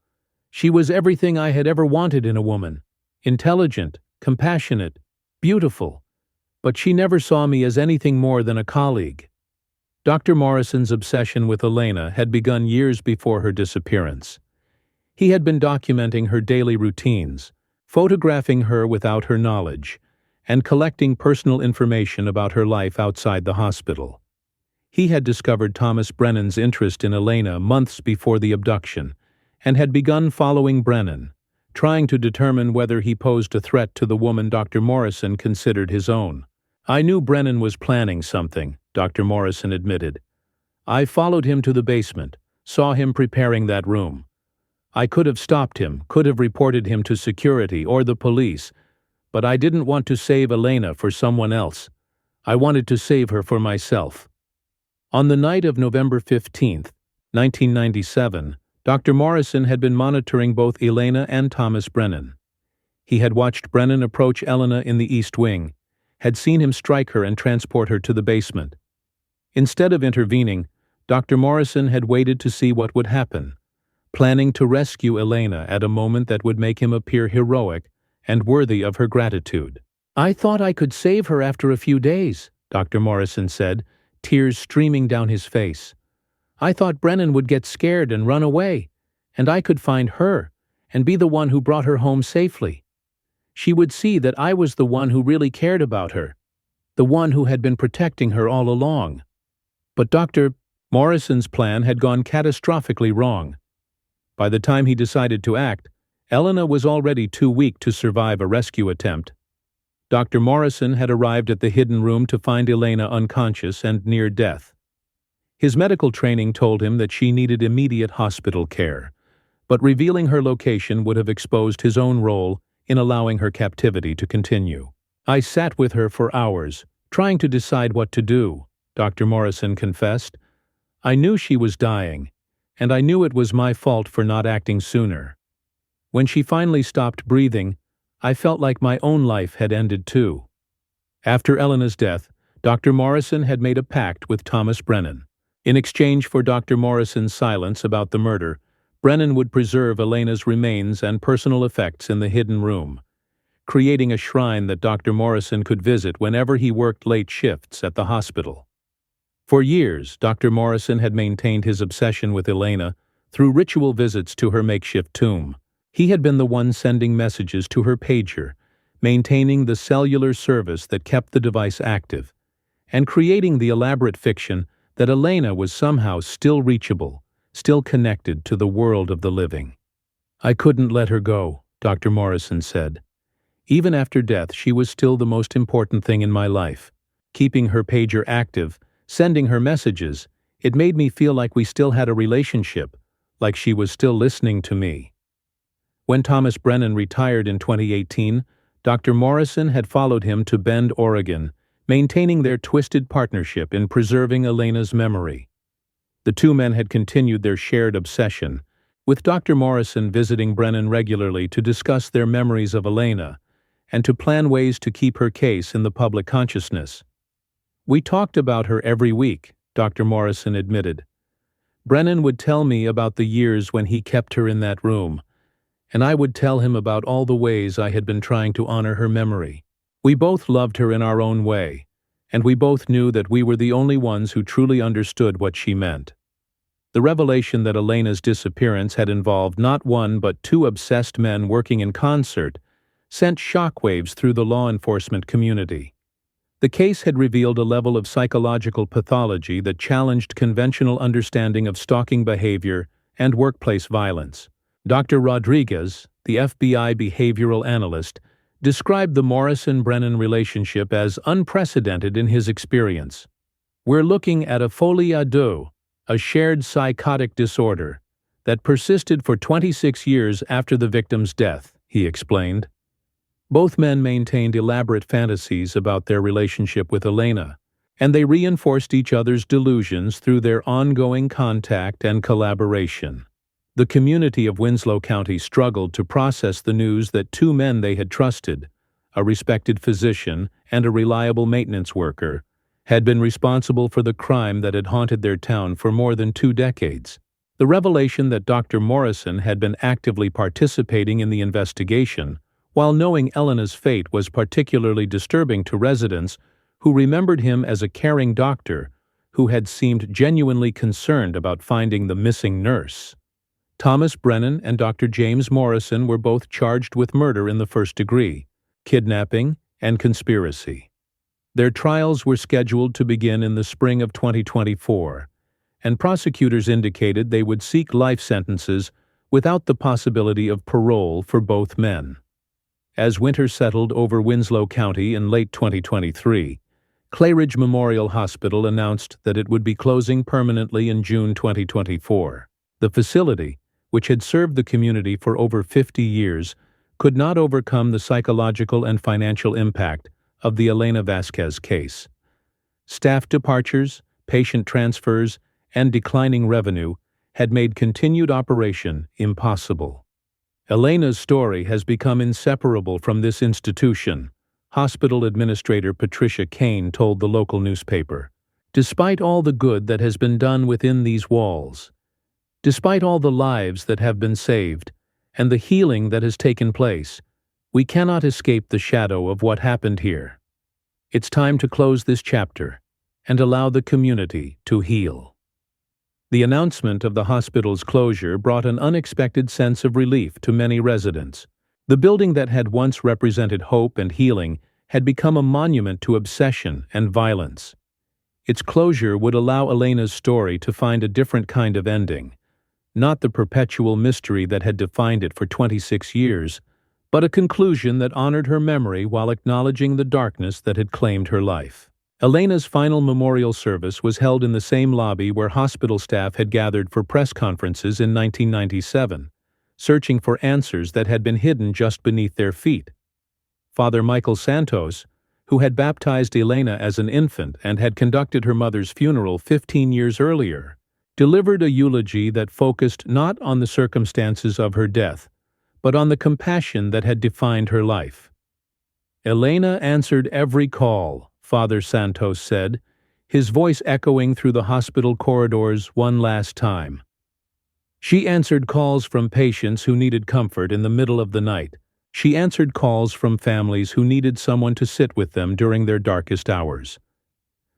Speaker 1: She was everything I had ever wanted in a woman. Intelligent, compassionate, beautiful. But she never saw me as anything more than a colleague." Dr. Morrison's obsession with Elena had begun years before her disappearance. He had been documenting her daily routines, photographing her without her knowledge, and collecting personal information about her life outside the hospital. He had discovered Thomas Brennan's interest in Elena months before the abduction, and had begun following Brennan, trying to determine whether he posed a threat to the woman Dr. Morrison considered his own. "I knew Brennan was planning something," Dr. Morrison admitted. "I followed him to the basement, saw him preparing that room. I could have stopped him, could have reported him to security or the police, but I didn't want to save Elena for someone else. I wanted to save her for myself." On the night of November 15, 1997, Dr. Morrison had been monitoring both Elena and Thomas Brennan. He had watched Brennan approach Elena in the East Wing, had seen him strike her and transport her to the basement. Instead of intervening, Dr. Morrison had waited to see what would happen, planning to rescue Elena at a moment that would make him appear heroic and worthy of her gratitude. "I thought I could save her after a few days," Dr. Morrison said, tears streaming down his face. "I thought Brennan would get scared and run away, and I could find her and be the one who brought her home safely. She would see that I was the one who really cared about her, the one who had been protecting her all along." But Dr. Morrison's plan had gone catastrophically wrong. By the time he decided to act, Elena was already too weak to survive a rescue attempt. Dr. Morrison had arrived at the hidden room to find Elena unconscious and near death. His medical training told him that she needed immediate hospital care, but revealing her location would have exposed his own role in allowing her captivity to continue. "I sat with her for hours, trying to decide what to do," Dr. Morrison confessed. "I knew she was dying, and I knew it was my fault for not acting sooner. When she finally stopped breathing, I felt like my own life had ended too." After Elena's death, Dr. Morrison had made a pact with Thomas Brennan. In exchange for Dr. Morrison's silence about the murder, Brennan would preserve Elena's remains and personal effects in the hidden room, creating a shrine that Dr. Morrison could visit whenever he worked late shifts at the hospital. For years, Dr. Morrison had maintained his obsession with Elena through ritual visits to her makeshift tomb. He had been the one sending messages to her pager, maintaining the cellular service that kept the device active, and creating the elaborate fiction that Elena was somehow still reachable, still connected to the world of the living. "I couldn't let her go," Dr. Morrison said. "Even after death, she was still the most important thing in my life. Keeping her pager active, sending her messages, it made me feel like we still had a relationship, like she was still listening to me." When Thomas Brennan retired in 2018, Dr. Morrison had followed him to Bend, Oregon, maintaining their twisted partnership in preserving Elena's memory. The two men had continued their shared obsession, with Dr. Morrison visiting Brennan regularly to discuss their memories of Elena and to plan ways to keep her case in the public consciousness. "We talked about her every week," Dr. Morrison admitted. "Brennan would tell me about the years when he kept her in that room, and I would tell him about all the ways I had been trying to honor her memory. We both loved her in our own way, and we both knew that we were the only ones who truly understood what she meant." The revelation that Elena's disappearance had involved not one but two obsessed men working in concert sent shockwaves through the law enforcement community. The case had revealed a level of psychological pathology that challenged conventional understanding of stalking behavior and workplace violence. Dr. Rodriguez, the FBI behavioral analyst, described the Morrison-Brennan relationship as unprecedented in his experience. "We're looking at a folie à deux, a shared psychotic disorder, that persisted for 26 years after the victim's death," he explained. Both men maintained elaborate fantasies about their relationship with Elena, and they reinforced each other's delusions through their ongoing contact and collaboration. The community of Winslow County struggled to process the news that two men they had trusted, a respected physician and a reliable maintenance worker, had been responsible for the crime that had haunted their town for more than 2 decades. The revelation that Dr. Morrison had been actively participating in the investigation, while knowing Elena's fate, was particularly disturbing to residents who remembered him as a caring doctor who had seemed genuinely concerned about finding the missing nurse. Thomas Brennan and Dr. James Morrison were both charged with murder in the first degree, kidnapping, and conspiracy. Their trials were scheduled to begin in the spring of 2024, and prosecutors indicated they would seek life sentences without the possibility of parole for both men. As winter settled over Winslow County in late 2023, Claridge Memorial Hospital announced that it would be closing permanently in June 2024. The facility, which had served the community for over 50 years, could not overcome the psychological and financial impact of the Elena Vasquez case. Staff departures, patient transfers, and declining revenue had made continued operation impossible. "Elena's story has become inseparable from this institution," Hospital Administrator Patricia Kane told the local newspaper. "Despite all the good that has been done within these walls, despite all the lives that have been saved, and the healing that has taken place, we cannot escape the shadow of what happened here. It's time to close this chapter and allow the community to heal." The announcement of the hospital's closure brought an unexpected sense of relief to many residents. The building that had once represented hope and healing had become a monument to obsession and violence. Its closure would allow Elena's story to find a different kind of ending, not the perpetual mystery that had defined it for 26 years, but a conclusion that honored her memory while acknowledging the darkness that had claimed her life. Elena's final memorial service was held in the same lobby where hospital staff had gathered for press conferences in 1997, searching for answers that had been hidden just beneath their feet. Father Michael Santos, who had baptized Elena as an infant and had conducted her mother's funeral 15 years earlier, delivered a eulogy that focused not on the circumstances of her death, but on the compassion that had defined her life. "Elena answered every call," Father Santos said, his voice echoing through the hospital corridors one last time. "She answered calls from patients who needed comfort in the middle of the night. She answered calls from families who needed someone to sit with them during their darkest hours.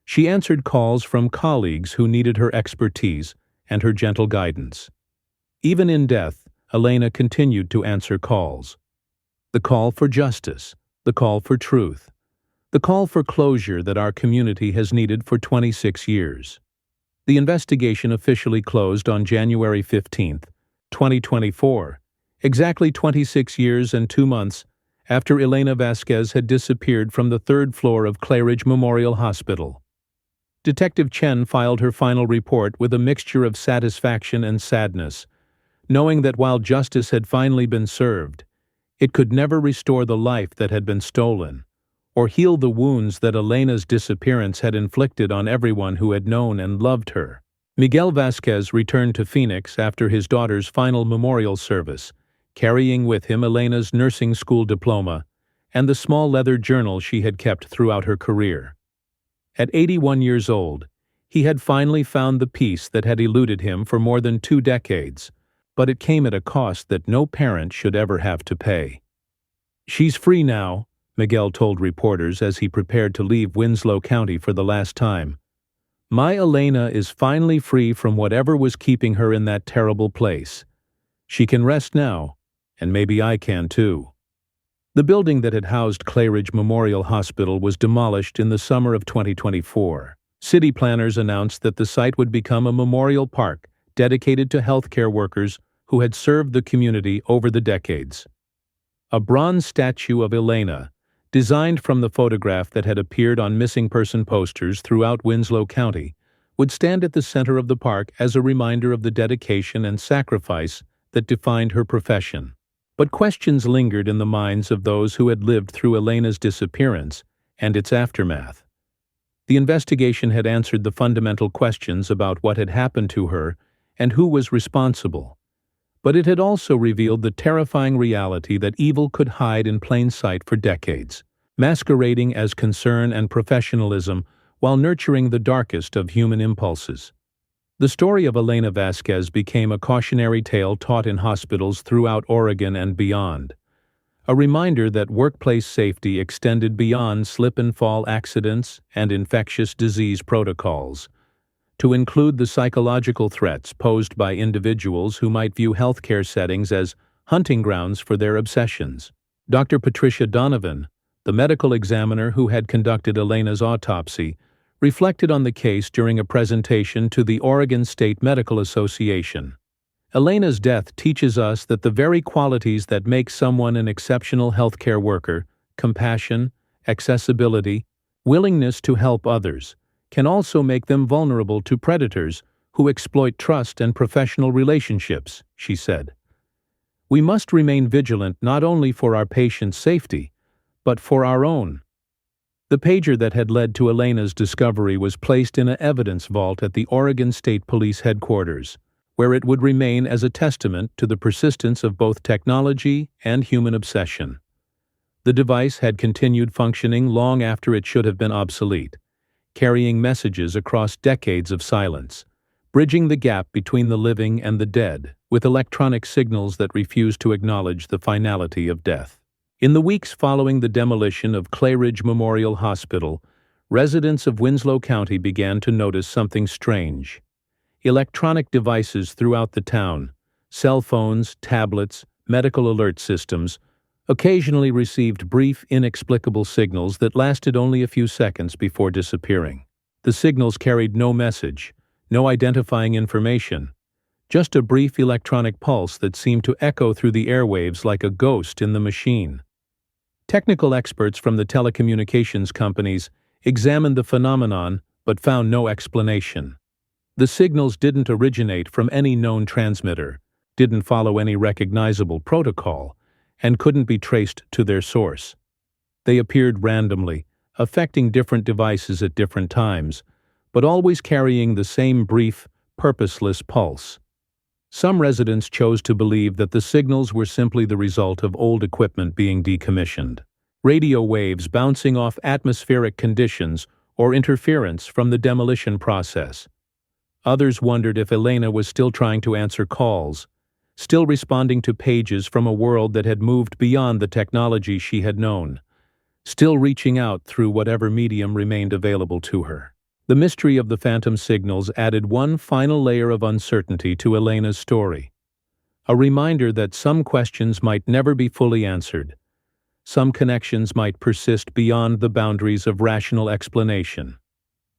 Speaker 1: She answered calls from colleagues who needed her expertise and her gentle guidance. Even in death, Elena continued to answer calls. The call for justice, the call for truth, the call for closure that our community has needed for 26 years. The investigation officially closed on January 15, 2024, exactly 26 years and 2 months after Elena Vasquez had disappeared from the 3rd floor of Claridge Memorial Hospital. Detective Chen filed her final report with a mixture of satisfaction and sadness, knowing that while justice had finally been served, it could never restore the life that had been stolen, or heal the wounds that Elena's disappearance had inflicted on everyone who had known and loved her. Miguel Vasquez returned to Phoenix after his daughter's final memorial service, carrying with him Elena's nursing school diploma and the small leather journal she had kept throughout her career. At 81 years old, he had finally found the peace that had eluded him for more than 2 decades, but it came at a cost that no parent should ever have to pay. "She's free now," Miguel told reporters as he prepared to leave Winslow County for the last time. "My Elena is finally free from whatever was keeping her in that terrible place. She can rest now, and maybe I can too." The building that had housed Claridge Memorial Hospital was demolished in the summer of 2024. City planners announced that the site would become a memorial park dedicated to healthcare workers who had served the community over the decades. A bronze statue of Elena, designed from the photograph that had appeared on missing person posters throughout Winslow County, would stand at the center of the park as a reminder of the dedication and sacrifice that defined her profession. But questions lingered in the minds of those who had lived through Elena's disappearance and its aftermath. The investigation had answered the fundamental questions about what had happened to her and who was responsible. But it had also revealed the terrifying reality that evil could hide in plain sight for decades, masquerading as concern and professionalism while nurturing the darkest of human impulses. The story of Elena Vasquez became a cautionary tale taught in hospitals throughout Oregon and beyond, a reminder that workplace safety extended beyond slip-and-fall accidents and infectious disease protocols, to include the psychological threats posed by individuals who might view healthcare settings as hunting grounds for their obsessions. Dr. Patricia Donovan, the medical examiner who had conducted Elena's autopsy, reflected on the case during a presentation to the Oregon State Medical Association. "Elena's death teaches us that the very qualities that make someone an exceptional healthcare worker, compassion, accessibility, willingness to help others, can also make them vulnerable to predators who exploit trust and professional relationships," she said. "We must remain vigilant not only for our patients' safety, but for our own." The pager that had led to Elena's discovery was placed in an evidence vault at the Oregon State Police headquarters, where it would remain as a testament to the persistence of both technology and human obsession. The device had continued functioning long after it should have been obsolete, carrying messages across decades of silence, bridging the gap between the living and the dead, with electronic signals that refused to acknowledge the finality of death. In the weeks following the demolition of Claridge Memorial Hospital, residents of Winslow County began to notice something strange. Electronic devices throughout the town, cell phones, tablets, medical alert systems, occasionally received brief, inexplicable signals that lasted only a few seconds before disappearing. The signals carried no message, no identifying information, just a brief electronic pulse that seemed to echo through the airwaves like a ghost in the machine. Technical experts from the telecommunications companies examined the phenomenon but found no explanation. The signals didn't originate from any known transmitter, didn't follow any recognizable protocol, and couldn't be traced to their source. They appeared randomly, affecting different devices at different times, but always carrying the same brief, purposeless pulse. Some residents chose to believe that the signals were simply the result of old equipment being decommissioned, radio waves bouncing off atmospheric conditions or interference from the demolition process. Others wondered if Elena was still trying to answer calls, still responding to pages from a world that had moved beyond the technology she had known, still reaching out through whatever medium remained available to her. The mystery of the phantom signals added one final layer of uncertainty to Elena's story, a reminder that some questions might never be fully answered, some connections might persist beyond the boundaries of rational explanation.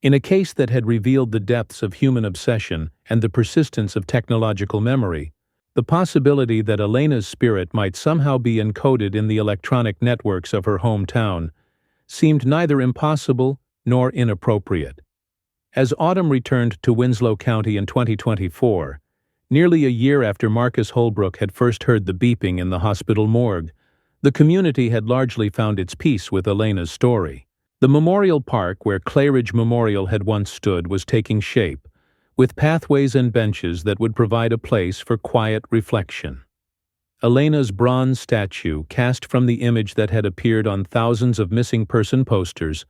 Speaker 1: In a case that had revealed the depths of human obsession and the persistence of technological memory, the possibility that Elena's spirit might somehow be encoded in the electronic networks of her hometown seemed neither impossible nor inappropriate. As autumn returned to Winslow County in 2024, Nearly a year after Marcus Holbrook had first heard the beeping in the hospital morgue, the community had largely found its peace with Elena's story. The memorial park where Claridge Memorial had once stood was taking shape, with pathways and benches that would provide a place for quiet reflection. Elena's bronze statue, cast from the image that had appeared on thousands of missing person posters,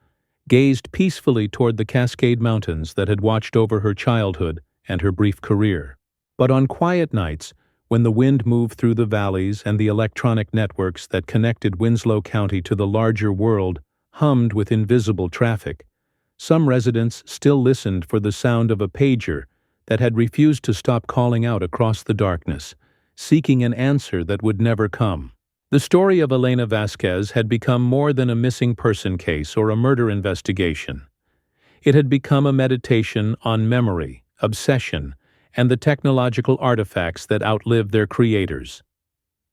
Speaker 1: gazed peacefully toward the Cascade Mountains that had watched over her childhood and her brief career. But on quiet nights, when the wind moved through the valleys and the electronic networks that connected Winslow County to the larger world hummed with invisible traffic, some residents still listened for the sound of a pager that had refused to stop calling out across the darkness, seeking an answer that would never come. The story of Elena Vasquez had become more than a missing person case or a murder investigation. It had become a meditation on memory, obsession, and the technological artifacts that outlived their creators.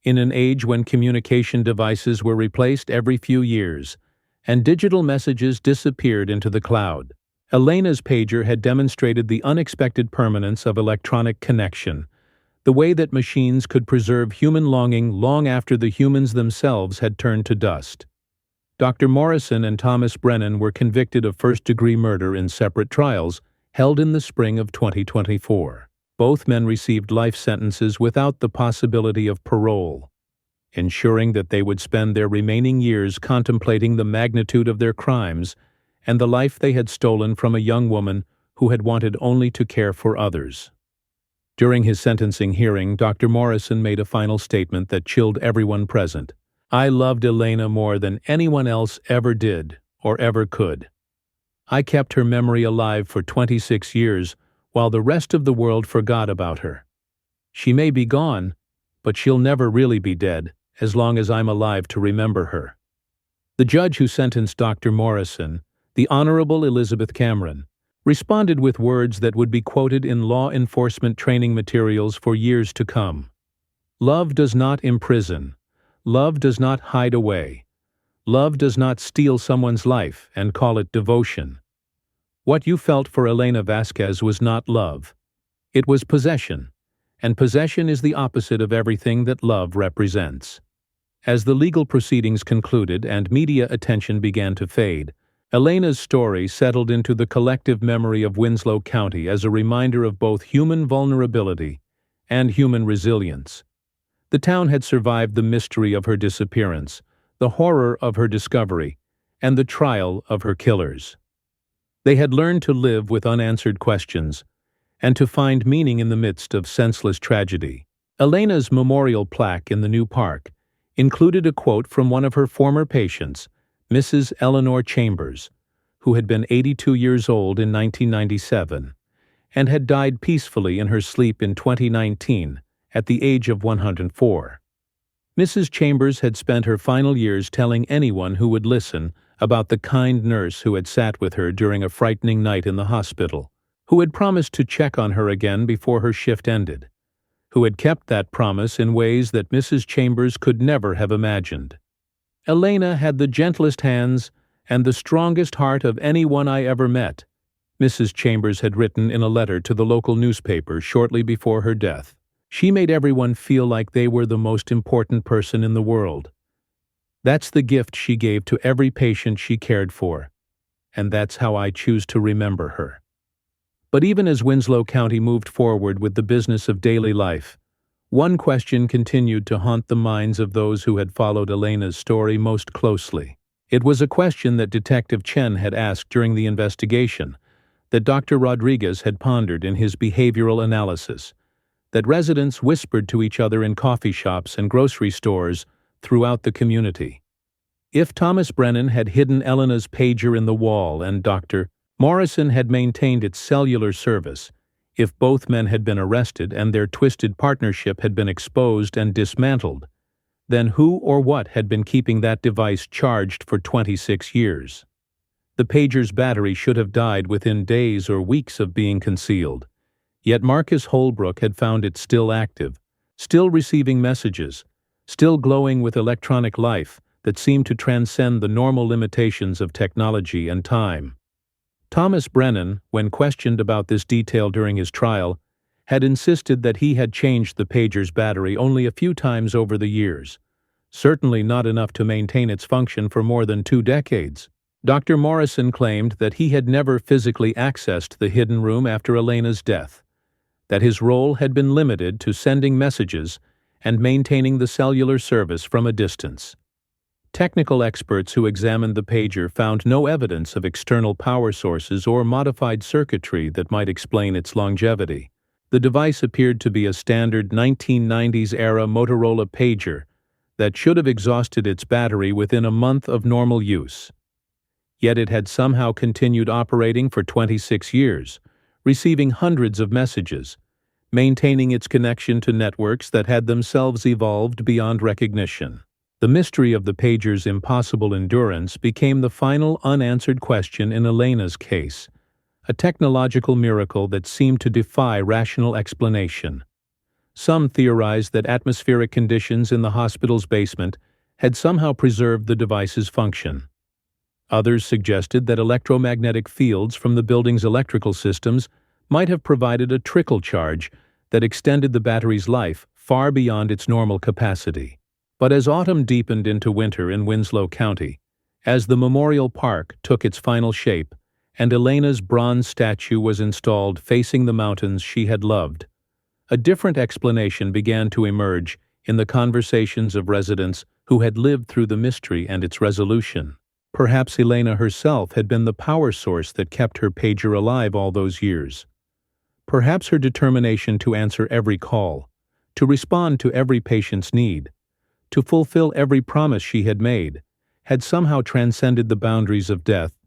Speaker 1: In an age when communication devices were replaced every few years, and digital messages disappeared into the cloud, Elena's pager had demonstrated the unexpected permanence of electronic connection, the way that machines could preserve human longing long after the humans themselves had turned to dust. Dr. Morrison and Thomas Brennan were convicted of first-degree murder in separate trials held in the spring of 2024. Both men received life sentences without the possibility of parole, ensuring that they would spend their remaining years contemplating the magnitude of their crimes and the life they had stolen from a young woman who had wanted only to care for others. During his sentencing hearing, Dr. Morrison made a final statement that chilled everyone present. "I loved Elena more than anyone else ever did or ever could. I kept her memory alive for 26 years while the rest of the world forgot about her. She may be gone, but she'll never really be dead as long as I'm alive to remember her." The judge who sentenced Dr. Morrison, the Honorable Elizabeth Cameron, responded with words that would be quoted in law enforcement training materials for years to come. "Love does not imprison. Love does not hide away. Love does not steal someone's life and call it devotion. What you felt for Elena Vasquez was not love. It was possession, and possession is the opposite of everything that love represents." As the legal proceedings concluded and media attention began to fade, Elena's story settled into the collective memory of Winslow County as a reminder of both human vulnerability and human resilience. The town had survived the mystery of her disappearance, the horror of her discovery, and the trial of her killers. They had learned to live with unanswered questions and to find meaning in the midst of senseless tragedy. Elena's memorial plaque in the new park included a quote from one of her former patients, Mrs. Eleanor Chambers, who had been 82 years old in 1997 and had died peacefully in her sleep in 2019 at the age of 104. Mrs. Chambers had spent her final years telling anyone who would listen about the kind nurse who had sat with her during a frightening night in the hospital, who had promised to check on her again before her shift ended, who had kept that promise in ways that Mrs. Chambers could never have imagined. "Elena had the gentlest hands and the strongest heart of anyone I ever met," Mrs. Chambers had written in a letter to the local newspaper shortly before her death. "She made everyone feel like they were the most important person in the world. That's the gift she gave to every patient she cared for, and that's how I choose to remember her." But even as Winslow County moved forward with the business of daily life, one question continued to haunt the minds of those who had followed Elena's story most closely. It was a question that Detective Chen had asked during the investigation, that Dr. Rodriguez had pondered in his behavioral analysis, that residents whispered to each other in coffee shops and grocery stores throughout the community. If Thomas Brennan had hidden Elena's pager in the wall and Dr. Morrison had maintained its cellular service, if both men had been arrested and their twisted partnership had been exposed and dismantled, then who or what had been keeping that device charged for 26 years? The pager's battery should have died within days or weeks of being concealed, yet Marcus Holbrook had found it still active, still receiving messages, still glowing with electronic life that seemed to transcend the normal limitations of technology and time. Thomas Brennan, when questioned about this detail during his trial, had insisted that he had changed the pager's battery only a few times over the years, certainly not enough to maintain its function for more than 2 decades. Dr. Morrison claimed that he had never physically accessed the hidden room after Elena's death, that his role had been limited to sending messages and maintaining the cellular service from a distance. Technical experts who examined the pager found no evidence of external power sources or modified circuitry that might explain its longevity. The device appeared to be a standard 1990s-era Motorola pager that should have exhausted its battery within a month of normal use. Yet it had somehow continued operating for 26 years, receiving hundreds of messages, maintaining its connection to networks that had themselves evolved beyond recognition. The mystery of the pager's impossible endurance became the final unanswered question in Elena's case, a technological miracle that seemed to defy rational explanation. Some theorized that atmospheric conditions in the hospital's basement had somehow preserved the device's function. Others suggested that electromagnetic fields from the building's electrical systems might have provided a trickle charge that extended the battery's life far beyond its normal capacity. But as autumn deepened into winter in Winslow County, as the memorial park took its final shape, and Elena's bronze statue was installed facing the mountains she had loved, a different explanation began to emerge in the conversations of residents who had lived through the mystery and its resolution. Perhaps Elena herself had been the power source that kept her pager alive all those years. Perhaps her determination to answer every call, to respond to every patient's need, to fulfill every promise she had made, had somehow transcended the boundaries of death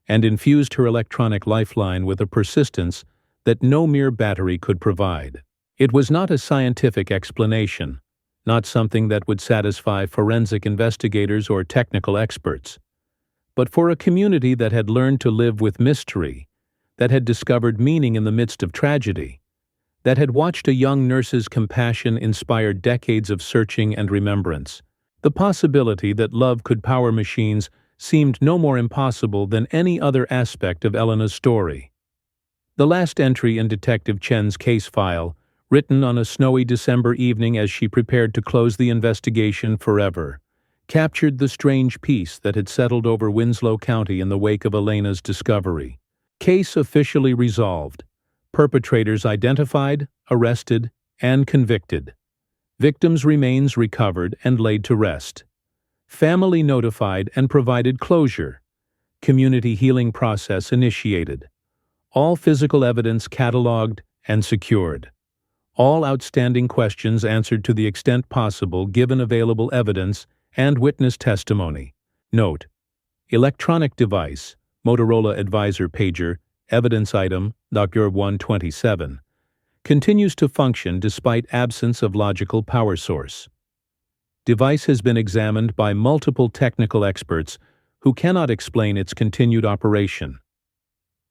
Speaker 1: and infused her electronic lifeline with a persistence that no mere battery could provide. It was not a scientific explanation, not something that would satisfy forensic investigators or technical experts, but for a community that had learned to live with mystery, that had discovered meaning in the midst of tragedy, that had watched a young nurse's compassion inspire decades of searching and remembrance. The possibility that love could power machines seemed no more impossible than any other aspect of Elena's story. The last entry in Detective Chen's case file, written on a snowy December evening as she prepared to close the investigation forever, captured the strange peace that had settled over Winslow County in the wake of Elena's discovery. Case officially resolved. Perpetrators identified, arrested, and convicted. Victims' remains recovered and laid to rest. Family notified and provided closure. Community healing process initiated. All physical evidence cataloged and secured. All outstanding questions answered to the extent possible given available evidence and witness testimony. Note: electronic device, Motorola Advisor Pager, evidence item, Dr. 127, continues to function despite absence of logical power source. Device has been examined by multiple technical experts who cannot explain its continued operation.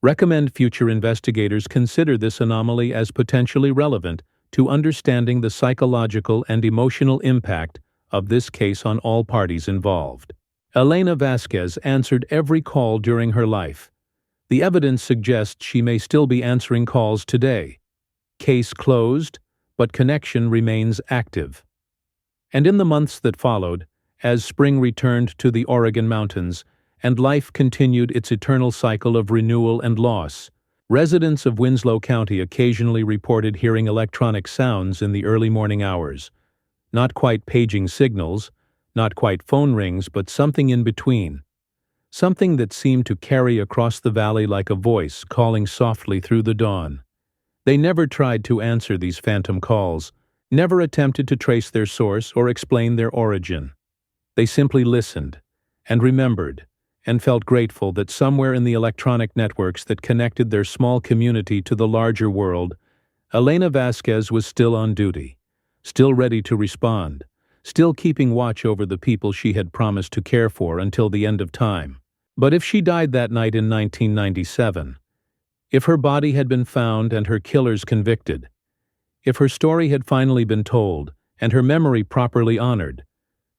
Speaker 1: Recommend future investigators consider this anomaly as potentially relevant to understanding the psychological and emotional impact of this case on all parties involved. Elena Vasquez answered every call during her life. The evidence suggests she may still be answering calls today. Case closed, but connection remains active. And in the months that followed, as spring returned to the Oregon mountains and life continued its eternal cycle of renewal and loss, residents of Winslow County occasionally reported hearing electronic sounds in the early morning hours. Not quite paging signals, not quite phone rings, but something in between. Something that seemed to carry across the valley like a voice calling softly through the dawn. They never tried to answer these phantom calls, never attempted to trace their source or explain their origin. They simply listened, and remembered, and felt grateful that somewhere in the electronic networks that connected their small community to the larger world, Elena Vasquez was still on duty, still ready to respond, still keeping watch over the people she had promised to care for until the end of time. But if she died that night in 1997, if her body had been found and her killers convicted, if her story had finally been told and her memory properly honored,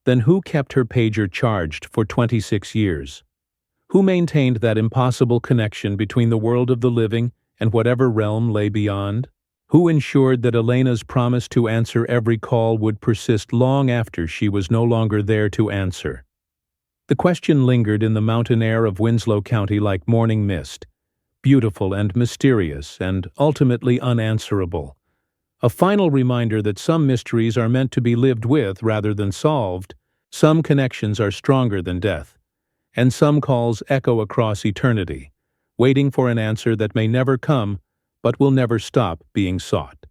Speaker 1: then who kept her pager charged for 26 years? Who maintained that impossible connection between the world of the living and whatever realm lay beyond? Who ensured that Elena's promise to answer every call would persist long after she was no longer there to answer? The question lingered in the mountain air of Winslow County like morning mist, beautiful and mysterious and ultimately unanswerable. A final reminder that some mysteries are meant to be lived with rather than solved, some connections are stronger than death, and some calls echo across eternity, waiting for an answer that may never come but will never stop being sought.